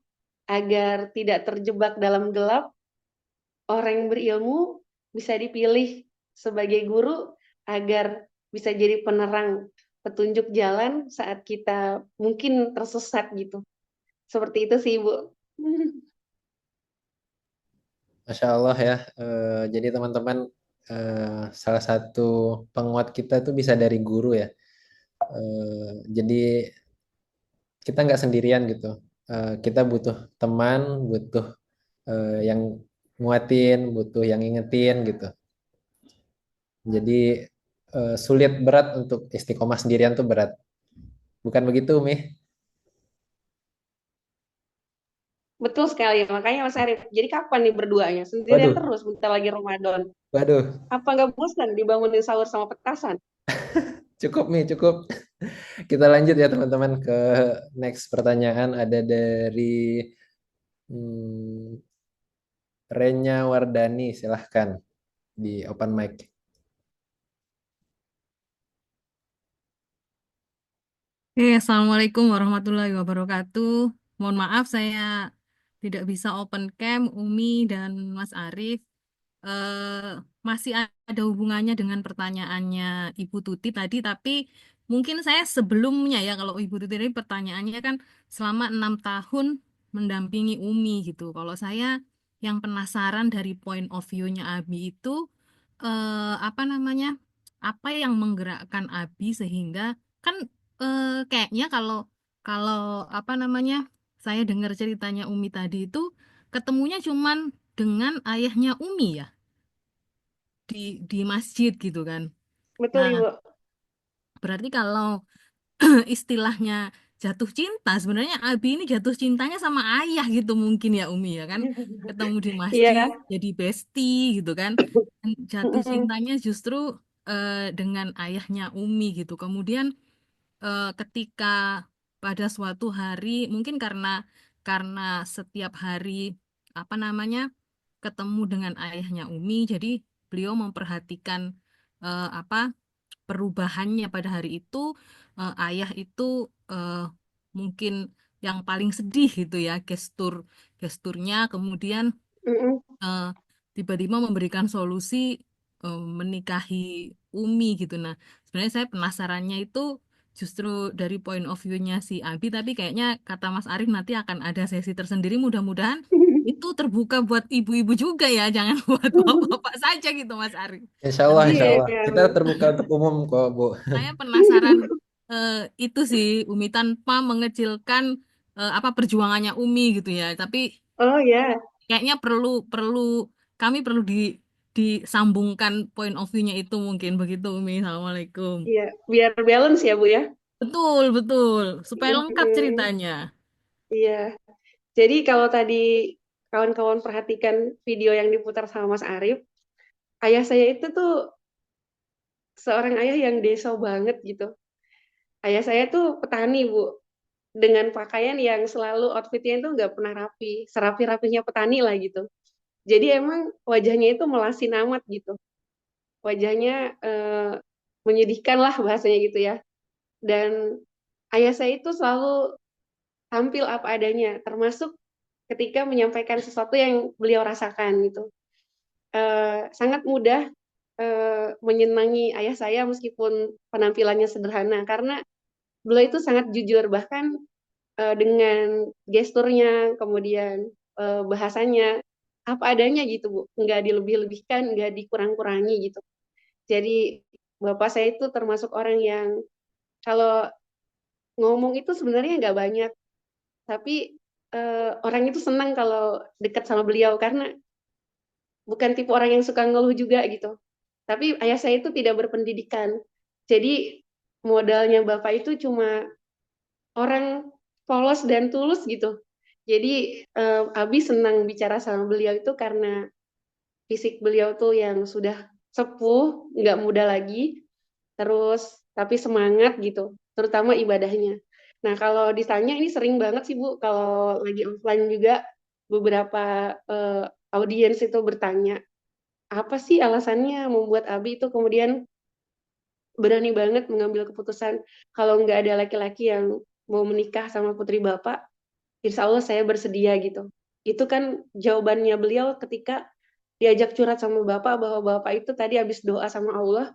agar tidak terjebak dalam gelap, orang yang berilmu bisa dipilih sebagai guru agar bisa jadi penerang, petunjuk jalan saat kita mungkin tersesat gitu. Seperti itu sih, Bu. Masya Allah ya. Jadi teman-teman, salah satu penguat kita itu bisa dari guru ya. Jadi kita nggak sendirian gitu. Kita butuh teman, butuh yang nguatin, butuh yang ingetin gitu. Jadi sulit berat untuk istiqomah sendirian tuh berat. Bukan begitu, Umi? Betul sekali, makanya Mas Arif. Jadi kapan nih berduanya? Sendirian Waduh, terus, bentar lagi Ramadan. waduh, Apa nggak bosan dibangunin sahur sama petasan? cukup nih, cukup. Kita lanjut ya teman-teman ke next pertanyaan ada dari hmm, Renya Wardani, silahkan di open mic. Oke, Assalamualaikum warahmatullahi wabarakatuh. Mohon maaf saya tidak bisa open cam, Umi dan Mas Arif. Masih ada hubungannya dengan pertanyaannya Ibu Tuti tadi, tapi mungkin saya sebelumnya ya, kalau Ibu Tuti ini pertanyaannya kan selama 6 tahun mendampingi Umi gitu. Kalau saya yang penasaran dari point of view-nya Abi itu, apa namanya, apa yang menggerakkan Abi sehingga kan kayaknya kalau kalau apa namanya, saya dengar ceritanya Umi tadi itu ketemunya cuman dengan ayahnya Umi ya di masjid gitu kan. Betul, Nah, Ibu. berarti kalau istilahnya jatuh cinta, sebenarnya Abi ini jatuh cintanya sama ayah gitu mungkin ya Umi ya kan. Ketemu di masjid Iya. jadi bestie gitu kan. Dan jatuh Mm-mm. cintanya justru dengan ayahnya Umi gitu. Kemudian ketika pada suatu hari mungkin karena setiap hari apa namanya ketemu dengan ayahnya Umi, jadi beliau memperhatikan apa perubahannya pada hari itu. Ayah itu eh, mungkin yang paling sedih gitu ya, gesturnya, kemudian Mm-mm. eh, tiba-tiba memberikan solusi menikahi Umi gitu. Nah, sebenarnya saya penasarannya itu justru dari point of view-nya si Abi, tapi kayaknya kata Mas Arif nanti akan ada sesi tersendiri. Mudah-mudahan itu terbuka buat ibu-ibu juga ya, jangan buat bapak-bapak saja gitu, Mas Arif. Karena Insya Iya, Allah. Kita Bu. terbuka untuk umum kok, Bu. saya penasaran eh, itu sih Umi tanpa mengecilkan apa perjuangannya Umi gitu ya. Tapi Oh ya, kayaknya perlu perlu kami perlu disambungkan point of view-nya itu mungkin begitu Umi. Assalamualaikum. iya. Biar balance ya, Bu ya. Betul, betul. Supaya lengkap Mm-mm. ceritanya. Iya. Jadi kalau tadi kawan-kawan perhatikan video yang diputar sama Mas Arif, ayah saya itu tuh seorang ayah yang deso banget gitu. Ayah saya tuh petani, Bu, dengan pakaian yang selalu outfitnya itu nggak pernah rapi, serapi-rapinya petani lah gitu. Jadi emang wajahnya itu melasin amat gitu. Wajahnya menyedihkan lah bahasanya gitu ya. Dan ayah saya itu selalu tampil apa adanya, termasuk ketika menyampaikan sesuatu yang beliau rasakan gitu. Sangat mudah menyenangi ayah saya meskipun penampilannya sederhana karena beliau itu sangat jujur bahkan dengan gesturnya kemudian bahasanya apa adanya gitu Bu, nggak dilebih-lebihkan, nggak dikurang-kurangi gitu. Jadi bapak saya itu termasuk orang yang kalau ngomong itu sebenarnya nggak banyak, tapi orang itu senang kalau dekat sama beliau karena bukan tipe orang yang suka ngeluh juga gitu. Tapi ayah saya itu tidak berpendidikan. Jadi modalnya bapak itu cuma orang polos dan tulus gitu. Jadi Abi senang bicara sama beliau itu karena fisik beliau tuh yang sudah sepuh, nggak muda lagi, terus tapi semangat gitu, terutama ibadahnya. Nah kalau ditanya ini sering banget sih Bu, kalau lagi offline juga beberapa audiens itu bertanya, apa sih alasannya membuat Abi itu kemudian berani banget mengambil keputusan kalau nggak ada laki-laki yang mau menikah sama putri Bapak, insya Allah saya bersedia gitu. Itu kan jawabannya beliau ketika diajak curhat sama Bapak, bahwa Bapak itu tadi habis doa sama Allah,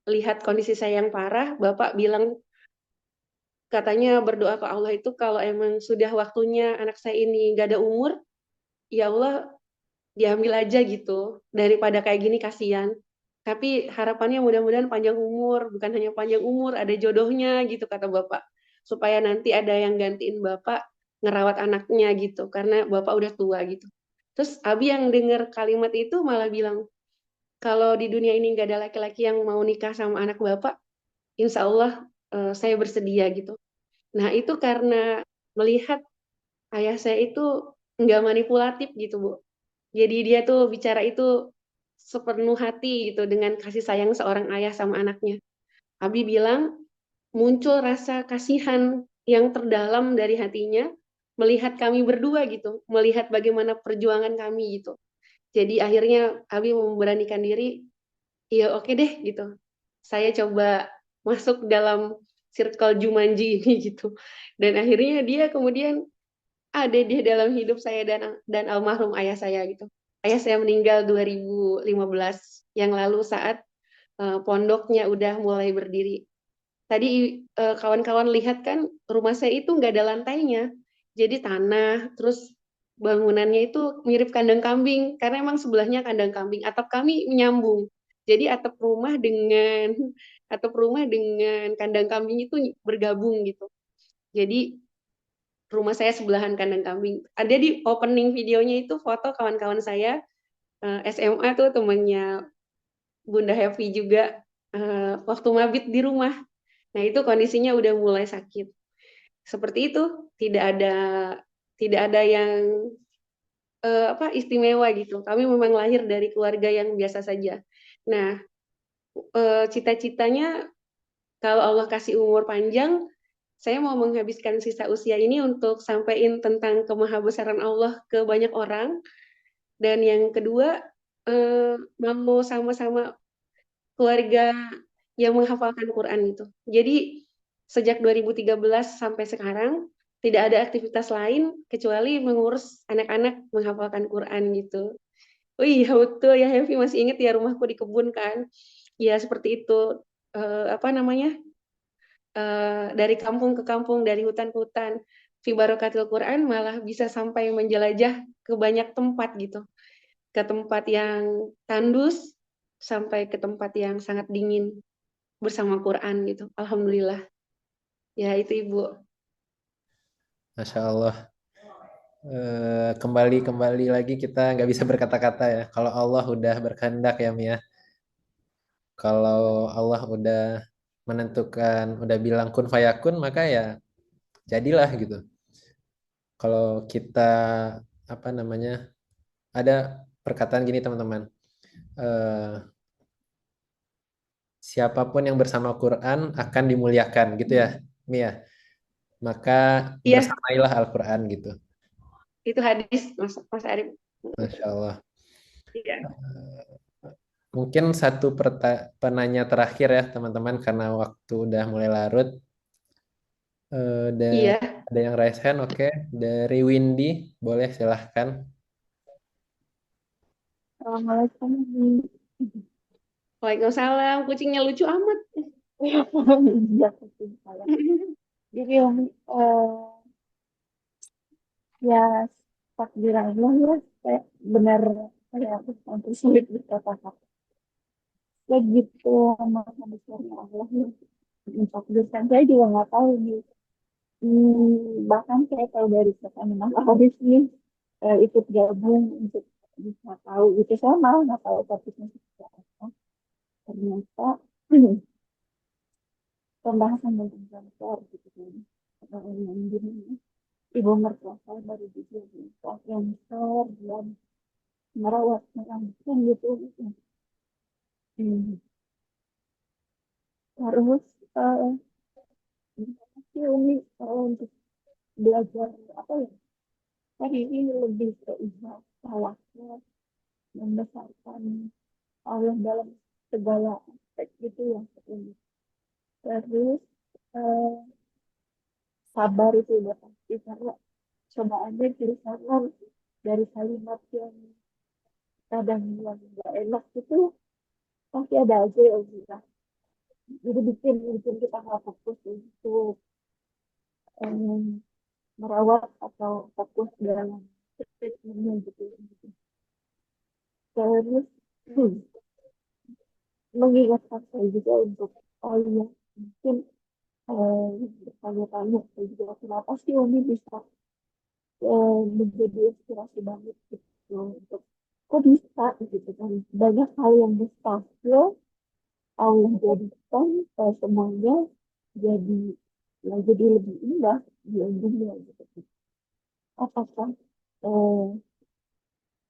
lihat kondisi saya yang parah, Bapak bilang, katanya berdoa ke Allah itu kalau emang sudah waktunya anak saya ini gak ada umur, ya Allah diambil aja gitu, daripada kayak gini kasihan. Tapi harapannya mudah-mudahan panjang umur, bukan hanya panjang umur, ada jodohnya gitu kata Bapak. Supaya nanti ada yang gantiin Bapak ngerawat anaknya gitu, karena Bapak udah tua gitu. Terus Abi yang dengar kalimat itu malah bilang, kalau di dunia ini nggak ada laki-laki yang mau nikah sama anak Bapak, insya Allah saya bersedia gitu. Nah itu karena melihat ayah saya itu nggak manipulatif gitu, Bu. Jadi dia tuh bicara itu sepenuh hati gitu dengan kasih sayang seorang ayah sama anaknya. Abi bilang muncul rasa kasihan yang terdalam dari hatinya melihat kami berdua gitu, melihat bagaimana perjuangan kami gitu. Jadi akhirnya Abi memberanikan diri, ya oke deh gitu. Saya coba masuk dalam circle Jumanji ini gitu. Dan akhirnya dia kemudian ada di dalam hidup saya dan almarhum ayah saya gitu. Ayah saya meninggal 2015 yang lalu saat pondoknya udah mulai berdiri. Tadi kawan-kawan lihat kan rumah saya itu nggak ada lantainya, jadi tanah, terus bangunannya itu mirip kandang kambing karena emang sebelahnya kandang kambing. Atap kami menyambung, jadi atap rumah dengan kandang kambing itu bergabung gitu. Jadi rumah saya sebelahan kandang kambing. Ada di opening videonya itu foto kawan-kawan saya SMA tuh temannya Bunda Hevi juga waktu mabit di rumah. Nah, itu kondisinya udah mulai sakit. Seperti itu, tidak ada yang istimewa gitu. Kami memang lahir dari keluarga yang biasa saja. Nah, cita-citanya kalau Allah kasih umur panjang, saya mau menghabiskan sisa usia ini untuk sampaikan tentang kemahabesaran Allah ke banyak orang. Dan yang kedua, mau sama-sama keluarga yang menghafalkan Quran itu. Jadi sejak 2013 sampai sekarang tidak ada aktivitas lain kecuali mengurus anak-anak menghafalkan Quran gitu. Oh iya betul ya, Hevi masih ingat ya, rumahku di kebun kan. Ya seperti itu. Apa namanya? Dari kampung ke kampung, dari hutan ke hutan. Fi Barokatil Quran malah bisa sampai menjelajah ke banyak tempat gitu. Ke tempat yang tandus sampai ke tempat yang sangat dingin bersama Quran gitu. Alhamdulillah. Ya itu Ibu. Masya Allah. Kembali lagi kita nggak bisa berkata-kata ya. Kalau Allah udah berkehendak ya Mia. Kalau Allah udah menentukan, udah bilang kun fayakun, maka ya jadilah gitu. Kalau kita apa namanya, ada perkataan gini teman-teman, eh, siapapun yang bersama Quran akan dimuliakan gitu ya Mia. Maka Iya, bersamailah Al-Quran gitu. itu hadis Mas Arif. Masya Allah. Iya. Mungkin satu penanya terakhir ya teman-teman karena waktu udah mulai larut. Iya. Ada yang raise hand, oke. Dari Windy, boleh silahkan. Assalamualaikum. Waalaikumsalam. Kucingnya lucu amat. Iya, kucing saya. Jadi Umi, ya takdir Allah ya, kayak benar kayak aku sampai sulit berkata-kata. Ya gitu, sama besarnya Allah ya. Mentakdirkan saya juga nggak tahu nih. Bahkan saya tahu dari kata Mas Haris nih, ikut gabung untuk bisa tahu itu, saya malah nggak tahu topiknya seperti apa. Ternyata pembahasan tentang kanker gitu kan. Yang gini, ibu mertua saya baru didiagnosa kanker dan merawat merangsang gitu. Hmm. Terus sih Umi untuk belajar apa ya? Hari ini lebih ke ibadah, tawakal, membesarkan Allah dalam segala aspek gitu ya. Terus eh, sabar itu udah pasti karena percobaannya tulisan dari kalimat yang kadang yang nggak enak itu pasti ada aja ya Allah. Jadi bikin kita nggak fokus untuk merawat atau fokus dalam treatmentnya gitu. Terus mengingatkan saya juga untuk oh iya mungkin bertanya-tanya saya juga kenapa sih Umi bisa menjadi inspirasi banget gitu untuk kok bisa gitu kan banyak hal yang mustahil Allah jadikan semuanya jadi jadi lebih indah di ujungnya gitu. Apakah eh,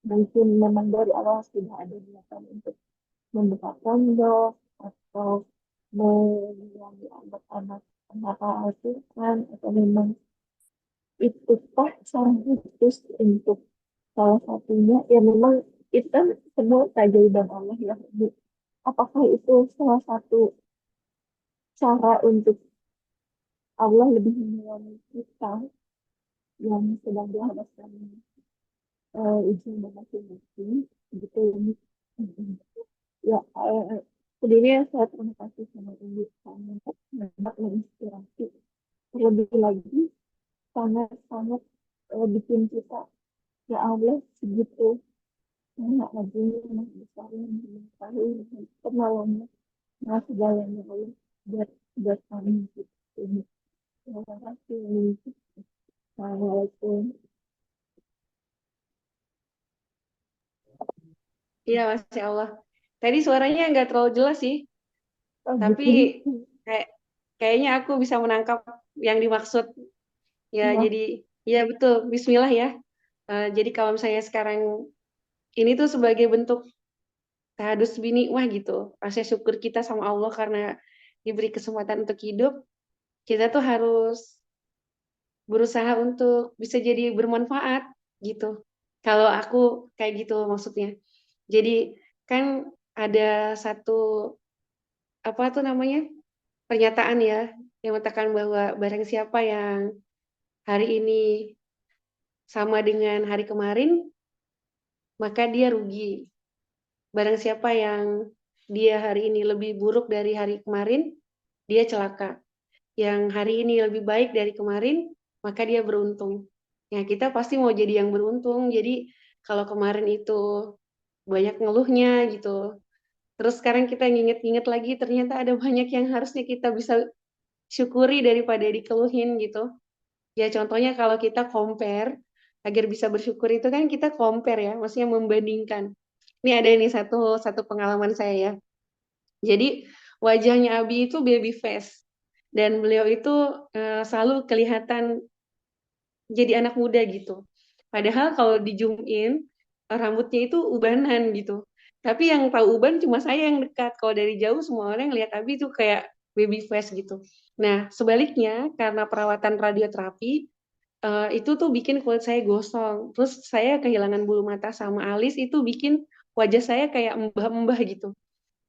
mungkin memang dari awal sudah ada niatan untuk membuka pondok atau mengurangi anak-anak maka asuhan atau memang itu kah cara khusus untuk salah satunya ya memang itu kan semua keajaiban Allah ya Bu. Apakah itu salah satu cara untuk Allah lebih menyayangi kita yang sedang dihadapkan ujian dan masing-masing gitu ya sebenarnya saya terima kasih sama Ibu sangat menginspirasi terlebih lagi sangat-sangat bikin kita ya Allah segitu banyak lagi yang besarnya mengetahui penolongnya nah segalanya Allah buat kami gitu. Terima kasih. Assalamualaikum. Iya, Masya Allah. Tadi suaranya nggak terlalu jelas sih, Oh, tapi gitu. kayaknya aku bisa menangkap yang dimaksud. Ya, Iya. jadi ya betul. Bismillah ya. Jadi kalau misalnya sekarang ini tuh sebagai bentuk tahadus binikmah gitu, rasa syukur kita sama Allah karena diberi kesempatan untuk hidup, kita tuh harus berusaha untuk bisa jadi bermanfaat gitu. Kalau aku kayak gitu maksudnya. Jadi kan ada satu apa tuh namanya pernyataan ya yang mengatakan bahwa barang siapa yang hari ini sama dengan hari kemarin maka dia rugi. Barang siapa yang dia hari ini lebih buruk dari hari kemarin dia celaka. Yang hari ini lebih baik dari kemarin maka dia beruntung. Ya kita pasti mau jadi yang beruntung. Jadi kalau kemarin itu banyak ngeluhnya gitu. Terus sekarang kita nginget-nginget lagi ternyata ada banyak yang harusnya kita bisa syukuri daripada dikeluhin gitu. Ya contohnya kalau kita compare, agar bisa bersyukur itu kan kita compare ya, maksudnya membandingkan. Ini ada ini satu pengalaman saya ya. Jadi wajahnya Abi itu baby face dan beliau itu selalu kelihatan jadi anak muda gitu. Padahal kalau di zoom in rambutnya itu ubanan gitu. Tapi yang tahu uban cuma saya yang dekat. Kalau dari jauh semua orang lihat Abi itu kayak baby face gitu. Nah, sebaliknya karena perawatan radioterapi itu tuh bikin kulit saya gosong. Terus saya kehilangan bulu mata sama alis itu bikin wajah saya kayak mbah-mbah gitu.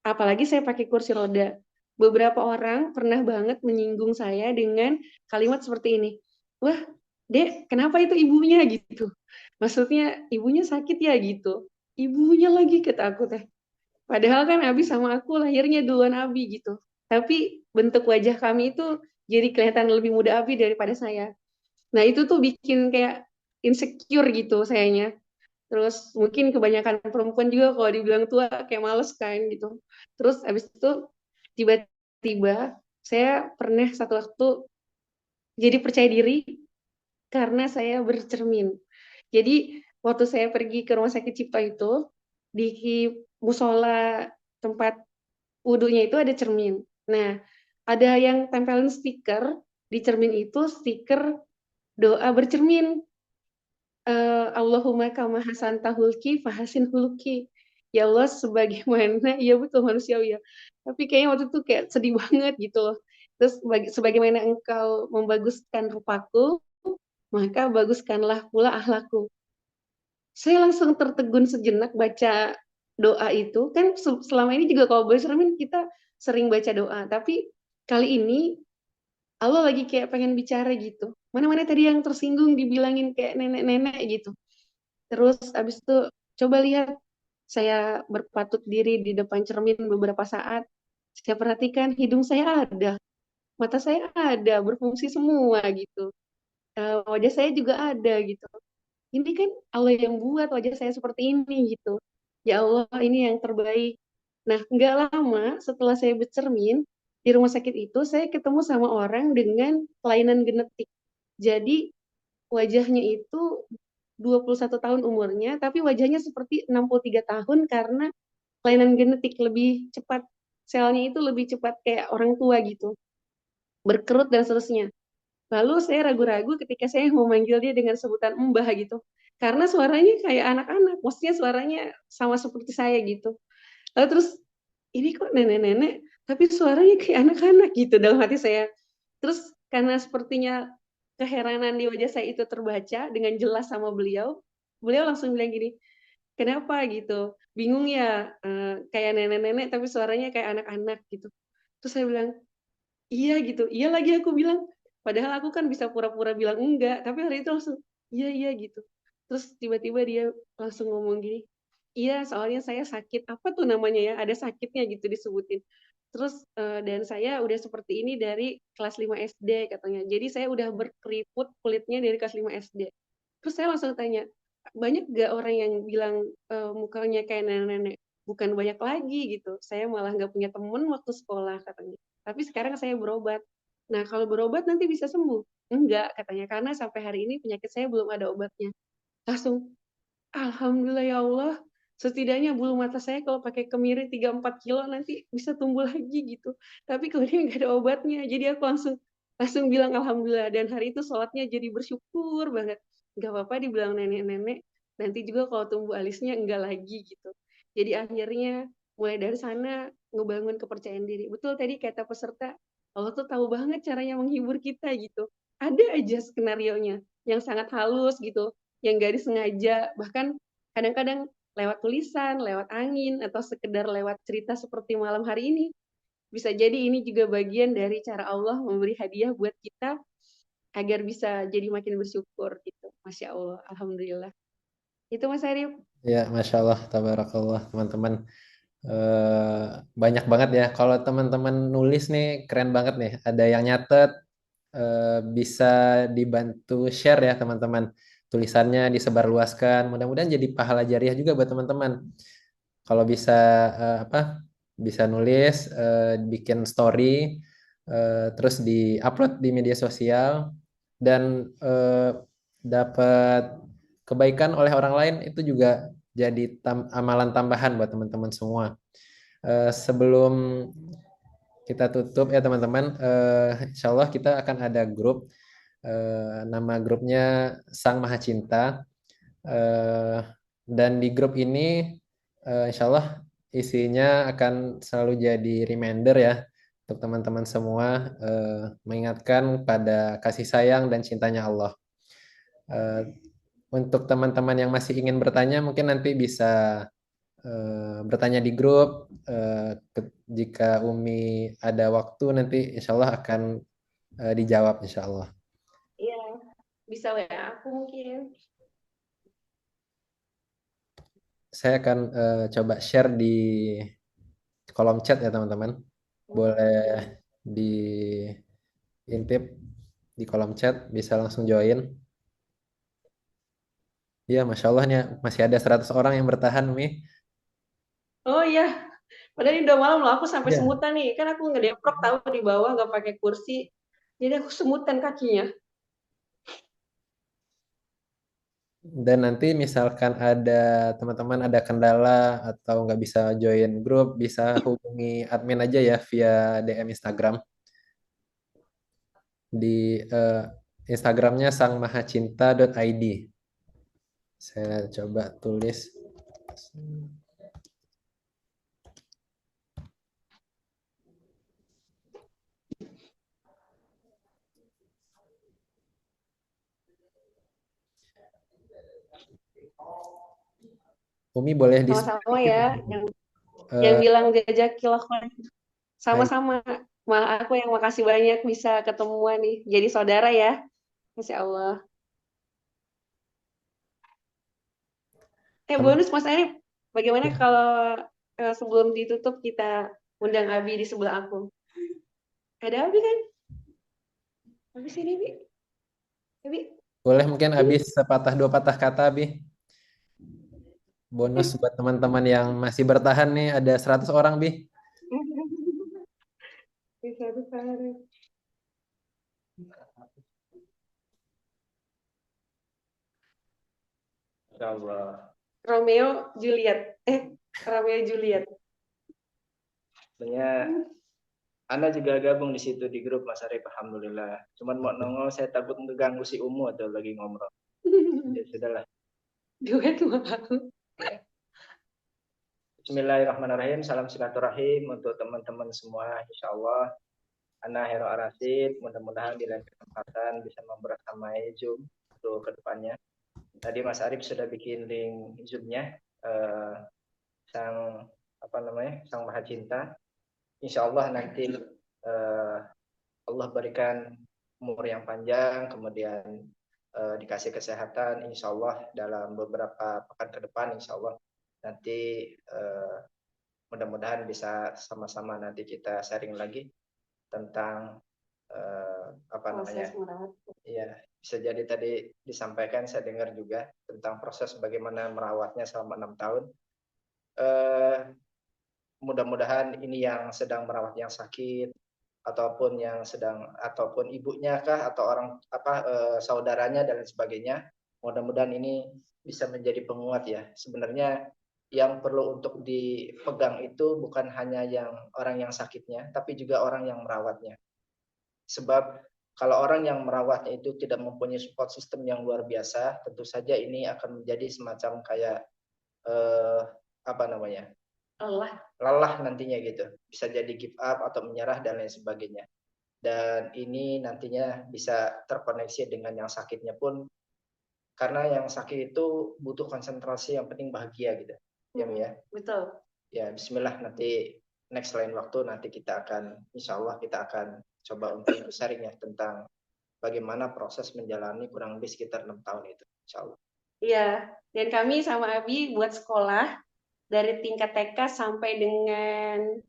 Apalagi saya pakai kursi roda. Beberapa orang pernah banget menyinggung saya dengan kalimat seperti ini. Wah, Dek, kenapa itu ibunya gitu? Maksudnya ibunya sakit ya gitu. Ibunya lagi kata aku teh. Padahal kan Abi sama aku lahirnya duluan Abi gitu. Tapi bentuk wajah kami itu jadi kelihatan lebih muda Abi daripada saya. Nah itu tuh bikin kayak insecure gitu sayanya. Terus mungkin kebanyakan perempuan juga kalau dibilang tua kayak males kan gitu. Terus abis itu tiba-tiba saya pernah satu waktu jadi percaya diri karena saya bercermin. Jadi waktu saya pergi ke rumah sakit Cipto itu di musola tempat wudhunya itu ada cermin. Nah, ada yang tempelin stiker di cermin itu stiker doa bercermin. Allahumma kama hasanta hulki fahasin hulki. Ya Allah sebagaimana ya betul manusiawi ya. Tapi kayaknya waktu itu kayak sedih banget gitu loh. Terus sebagaimana engkau membaguskan rupaku, maka baguskanlah pula akhlakku. Saya langsung tertegun sejenak baca doa itu. Kan selama ini juga kalau bercermin kita sering baca doa, tapi kali ini Allah lagi kayak pengen bicara gitu. Mana-mana tadi yang tersinggung dibilangin kayak nenek-nenek gitu. Terus abis itu coba lihat, saya berpatut diri di depan cermin beberapa saat. Saya perhatikan hidung saya ada, mata saya ada, berfungsi semua gitu. Wajah saya juga ada gitu. Ini kan Allah yang buat wajah saya seperti ini gitu. Ya Allah, ini yang terbaik. Nah, nggak lama setelah saya bercermin, di rumah sakit itu saya ketemu sama orang dengan kelainan genetik. Jadi wajahnya itu 21 tahun umurnya, tapi wajahnya seperti 63 tahun karena kelainan genetik lebih cepat. Selnya itu lebih cepat kayak orang tua gitu, berkerut dan seterusnya. Lalu saya ragu-ragu ketika saya mau manggil dia dengan sebutan Mbah gitu. Karena suaranya kayak anak-anak, maksudnya suaranya sama seperti saya gitu. Lalu terus, ini kok nenek-nenek, tapi suaranya kayak anak-anak gitu dalam hati saya. Terus karena sepertinya keheranan di wajah saya itu terbaca dengan jelas sama beliau, beliau langsung bilang gini, kenapa gitu? Bingung ya, kayak nenek-nenek tapi suaranya kayak anak-anak gitu. Terus saya bilang, iya gitu, iya lagi aku bilang, padahal aku kan bisa pura-pura bilang enggak, tapi hari itu langsung, iya iya gitu. Terus tiba-tiba dia langsung ngomong gini, iya soalnya saya sakit, apa tuh namanya ya, ada sakitnya gitu disebutin. Terus dan saya udah seperti ini dari kelas 5 SD katanya, jadi saya udah berkeriput kulitnya dari kelas 5 SD. Terus saya langsung tanya, banyak gak orang yang bilang mukanya kayak nenek-nenek? Bukan banyak lagi gitu, saya malah nggak punya temen waktu sekolah katanya. Tapi sekarang saya berobat. Nah, kalau berobat nanti bisa sembuh? Enggak, katanya. Karena sampai hari ini penyakit saya belum ada obatnya. Langsung, alhamdulillah ya Allah, setidaknya bulu mata saya kalau pakai kemiri 3-4 kilo nanti bisa tumbuh lagi gitu. Tapi kalau dia nggak ada obatnya, jadi aku langsung langsung bilang alhamdulillah. Dan hari itu sholatnya jadi bersyukur banget. Nggak apa-apa dibilang nenek-nenek, nanti juga kalau tumbuh alisnya enggak lagi gitu. Jadi akhirnya mulai dari sana ngebangun kepercayaan diri. Betul tadi kata peserta, Allah tuh tahu banget caranya menghibur kita gitu. Ada aja skenario-nya yang sangat halus gitu, yang gak disengaja, bahkan kadang-kadang lewat tulisan, lewat angin, atau sekedar lewat cerita seperti malam hari ini. Bisa jadi ini juga bagian dari cara Allah memberi hadiah buat kita agar bisa jadi makin bersyukur gitu. Masya Allah, Alhamdulillah. Itu Mas Arif. Ya, Masya Allah, tabarakallah, teman-teman. Eh, Banyak banget ya. Kalau teman-teman nulis nih, keren banget nih. Ada yang nyatet, bisa dibantu share ya, teman-teman. Tulisannya disebarluaskan. Mudah-mudahan jadi pahala jariah juga buat teman-teman. Kalau bisa apa? Bisa nulis, bikin story, terus di-upload di media sosial dan dapat kebaikan oleh orang lain itu juga jadi amalan tambahan buat teman-teman semua. Sebelum kita tutup ya teman-teman, insya Allah kita akan ada grup, nama grupnya Sang Maha Cinta. Eh, dan di grup ini insya Allah isinya akan selalu jadi reminder ya untuk teman-teman semua, mengingatkan pada kasih sayang dan cintanya Allah. Eh, untuk teman-teman yang masih ingin bertanya mungkin nanti bisa bertanya di grup. Jika Umi ada waktu nanti insya Allah akan dijawab insya Allah. Iya, bisa WA aku mungkin. Saya akan coba share di kolom chat ya teman-teman. Boleh diintip di kolom chat, bisa langsung join. Iya, Masya Allah nih masih ada 100 orang yang bertahan, Mi. Oh iya, padahal ini udah malam loh, aku sampai Iya. semutan nih. Kan aku ngedeprok tahu di bawah nggak pakai kursi. Jadi aku semutan kakinya. Dan nanti misalkan ada teman-teman ada kendala atau nggak bisa join grup, bisa hubungi admin aja ya via DM Instagram. Di Instagramnya sangmahacinta.id. Saya coba tulis. Umi boleh di Sama-sama ya, yang eh, bilang diajak khilafah. hai. Sama-sama. Malah aku yang makasih banyak bisa ketemuan nih. Jadi saudara ya. Masya Allah. Teman, Bonus Mas Arif, bagaimana kalau sebelum ditutup kita undang Abi di sebelah aku? Ada Abi kan? Abi sini, Abi. Abi. boleh mungkin habis sepatah dua patah kata, Abi. Bonus buat teman-teman yang masih bertahan nih, ada 100 orang, Bi. Bisa sekali. Insya Allah. Romeo Juliet. Romeo Juliet. Sebenarnya Anda juga gabung di situ di grup Mas Arif, alhamdulillah. Cuman mau nongol saya takut mengganggu si Umu atau lagi ngomong. Ya sudahlah. Duet malu. Bismillahirrahmanirrahim. Salam silaturahim untuk teman-teman semua. Insya Allah. Ana Hero Arasid. Mudah-mudahan di lain kesempatan bisa membersamai Zoom untuk kedepannya. Tadi Mas Arif sudah bikin link Zoom-nya. Sang Maha Cinta. Insya Allah nanti Allah berikan umur yang panjang, kemudian dikasih kesehatan, insya Allah dalam beberapa pekan ke depan, insya Allah nanti mudah-mudahan bisa sama-sama nanti kita sharing lagi tentang ya bisa jadi tadi disampaikan, saya dengar juga tentang proses bagaimana merawatnya selama 6 tahun. Mudah-mudahan ini yang sedang merawat yang sakit ataupun ibunya kah atau orang saudaranya dan lain sebagainya, mudah-mudahan ini bisa menjadi penguat ya. Sebenarnya yang perlu untuk dipegang itu bukan hanya orang yang sakitnya, tapi juga orang yang merawatnya. Sebab kalau orang yang merawatnya itu tidak mempunyai support system yang luar biasa, tentu saja ini akan menjadi semacam kayak lelah nantinya gitu. Bisa jadi give up atau menyerah dan lain sebagainya. Dan ini nantinya bisa terkoneksi dengan yang sakitnya pun, karena yang sakit itu butuh konsentrasi, yang penting bahagia gitu. Ya. Betul. Ya, bismillah, nanti next lain waktu nanti kita akan, insya Allah kita akan coba untuk sharing ya tentang bagaimana proses menjalani kurang lebih sekitar 6 tahun itu, insya Allah. Iya, dan kami sama Abi buat sekolah dari tingkat TK sampai dengan,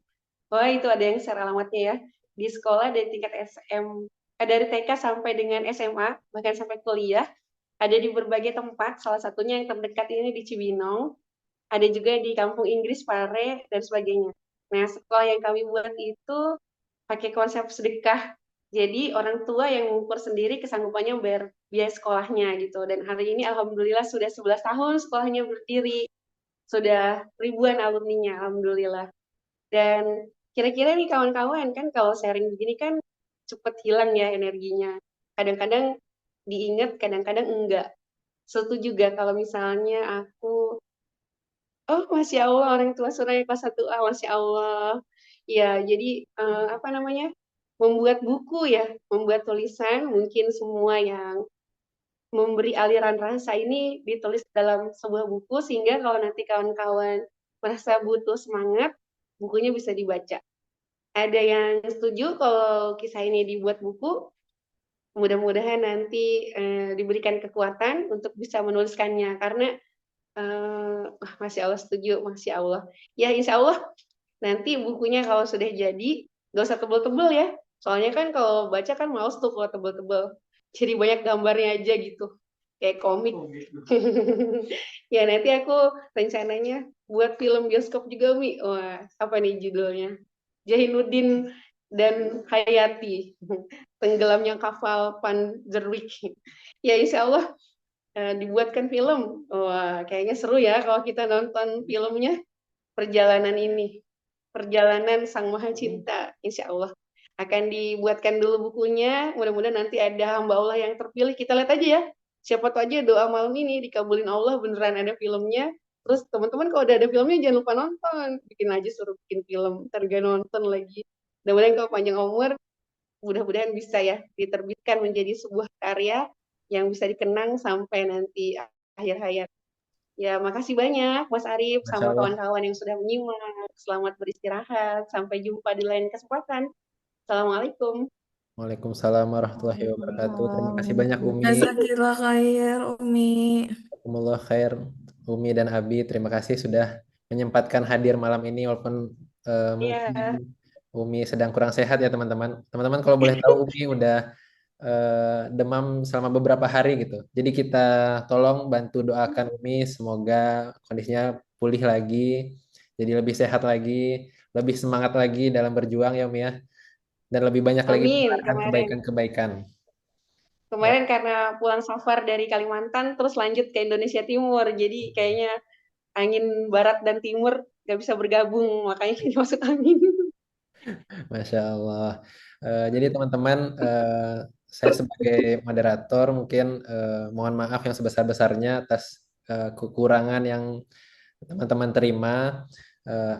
itu ada yang share alamatnya ya, di sekolah dari tingkat dari TK sampai dengan SMA, bahkan sampai kuliah, ada di berbagai tempat, salah satunya yang terdekat ini di Cibinong, ada juga di Kampung Inggris, Pare, dan sebagainya. Nah, sekolah yang kami buat itu pakai konsep sedekah. Jadi orang tua yang mengukur sendiri kesanggupannya bayar biaya sekolahnya gitu. Dan hari ini alhamdulillah sudah 11 tahun sekolahnya berdiri. Sudah ribuan alumninya, alhamdulillah. Dan kira-kira nih kawan-kawan, kan kalau sharing begini kan cepet hilang ya energinya. Kadang-kadang diingat, kadang-kadang enggak. Suatu juga kalau misalnya aku, Masya Allah, orang tua Suraya kelas 1A, Masya Allah. Ya, jadi membuat buku ya, membuat tulisan, mungkin semua yang memberi aliran rasa ini ditulis dalam sebuah buku, sehingga kalau nanti kawan-kawan merasa butuh semangat, bukunya bisa dibaca. Ada yang setuju kalau kisah ini dibuat buku, mudah-mudahan nanti diberikan kekuatan untuk bisa menuliskannya, karena Masya Allah, setuju, Masya Allah. Ya, insya Allah nanti bukunya kalau sudah jadi, gak usah tebel-tebel ya. Soalnya kan kalau baca kan males tuh kalau tebel-tebel. Jadi banyak gambarnya aja gitu. Kayak komik. Ya, nanti aku rencananya buat film bioskop juga, Mi. Wah, apa nih judulnya? Jainuddin dan Hayati. Tenggelamnya kapal Panzerwijk. Ya, insya Allah dibuatkan film. Wah, kayaknya seru ya kalau kita nonton filmnya. Perjalanan ini, perjalanan Sang Maha Cinta, insya Allah akan dibuatkan dulu bukunya. Mudah-mudahan nanti ada hamba Allah yang terpilih. Kita lihat aja ya, siapa tahu aja doa malam ini dikabulin Allah, beneran ada filmnya. Terus teman-teman kalau udah ada filmnya jangan lupa nonton, bikin aja, suruh bikin film, ntar gak nonton lagi. Mudah-mudahan kalau panjang umur, mudah-mudahan bisa ya diterbitkan menjadi sebuah karya yang bisa dikenang sampai nanti akhir hayat. Ya, makasih banyak Mas Arif Masya sama Allah. kawan-kawan yang sudah menyimak. Selamat beristirahat. Sampai jumpa di lain kesempatan. Assalamualaikum. Waalaikumsalam warahmatullahi wabarakatuh. Terima kasih banyak Umi. Jazakillah khair, Umi. Jazakumullah khair Umi dan Abi. Terima kasih sudah menyempatkan hadir malam ini walaupun mungkin Iya, Umi sedang kurang sehat ya teman-teman. Teman-teman kalau boleh tahu Umi udah demam selama beberapa hari gitu. Jadi kita tolong bantu doakan Umi semoga kondisinya pulih lagi, jadi lebih sehat lagi, lebih semangat lagi dalam berjuang ya Umi ya, dan lebih banyak lagi amin. mengeluarkan kebaikan-kebaikan. Ya, Kemarin karena pulang safar dari Kalimantan, terus lanjut ke Indonesia Timur. Jadi kayaknya angin barat dan timur nggak bisa bergabung, makanya jadi masuk angin. Masya Allah. Jadi teman-teman, saya sebagai moderator mungkin mohon maaf yang sebesar-besarnya atas kekurangan yang teman-teman terima,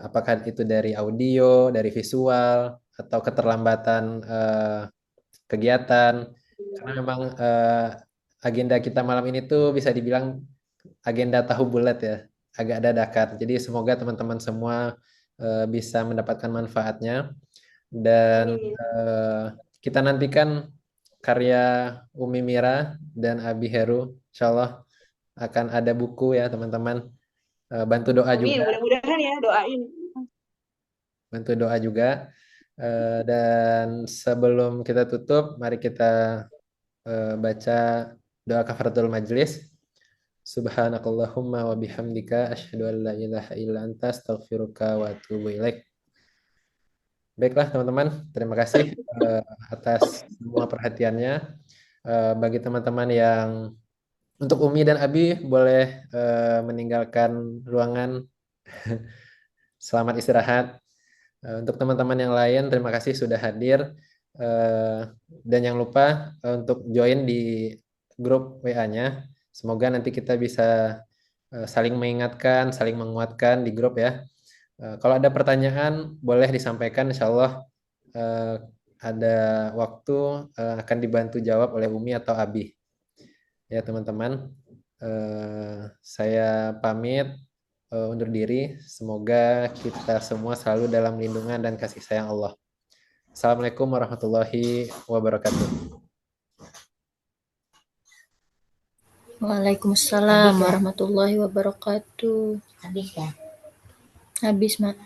apakah itu dari audio, dari visual, atau keterlambatan kegiatan. Karena memang agenda kita malam ini tuh bisa dibilang agenda tahu bulat ya, agak dadakan. Jadi semoga teman-teman semua bisa mendapatkan manfaatnya. Dan Amin. kita nantikan karya Umi Mira dan Abi Heru. Insya Allah akan ada buku ya teman-teman. Bantu doa Amin. juga, Mudah-mudahan ya doain. bantu doa juga. Dan sebelum kita tutup, mari kita baca doa kafaratul majlis. Subhanakallahumma wa bihamdika asyhadu an la ilaha illa anta astaghfiruka wa atubu ilaik. Baiklah teman-teman, terima kasih atas semua perhatiannya. Bagi teman-teman yang untuk Umi dan Abi boleh meninggalkan ruangan. Selamat istirahat. Untuk teman-teman yang lain, terima kasih sudah hadir. Dan jangan lupa untuk join di grup WA-nya. Semoga nanti kita bisa saling mengingatkan, saling menguatkan di grup ya. Kalau ada pertanyaan, boleh disampaikan. Insya Allah ada waktu akan dibantu jawab oleh Umi atau Abi. Ya teman-teman, saya pamit undur diri. Semoga kita semua selalu dalam lindungan dan kasih sayang Allah. Assalamualaikum warahmatullahi wabarakatuh. Waalaikumsalam warahmatullahi wabarakatuh. Habis, Mak.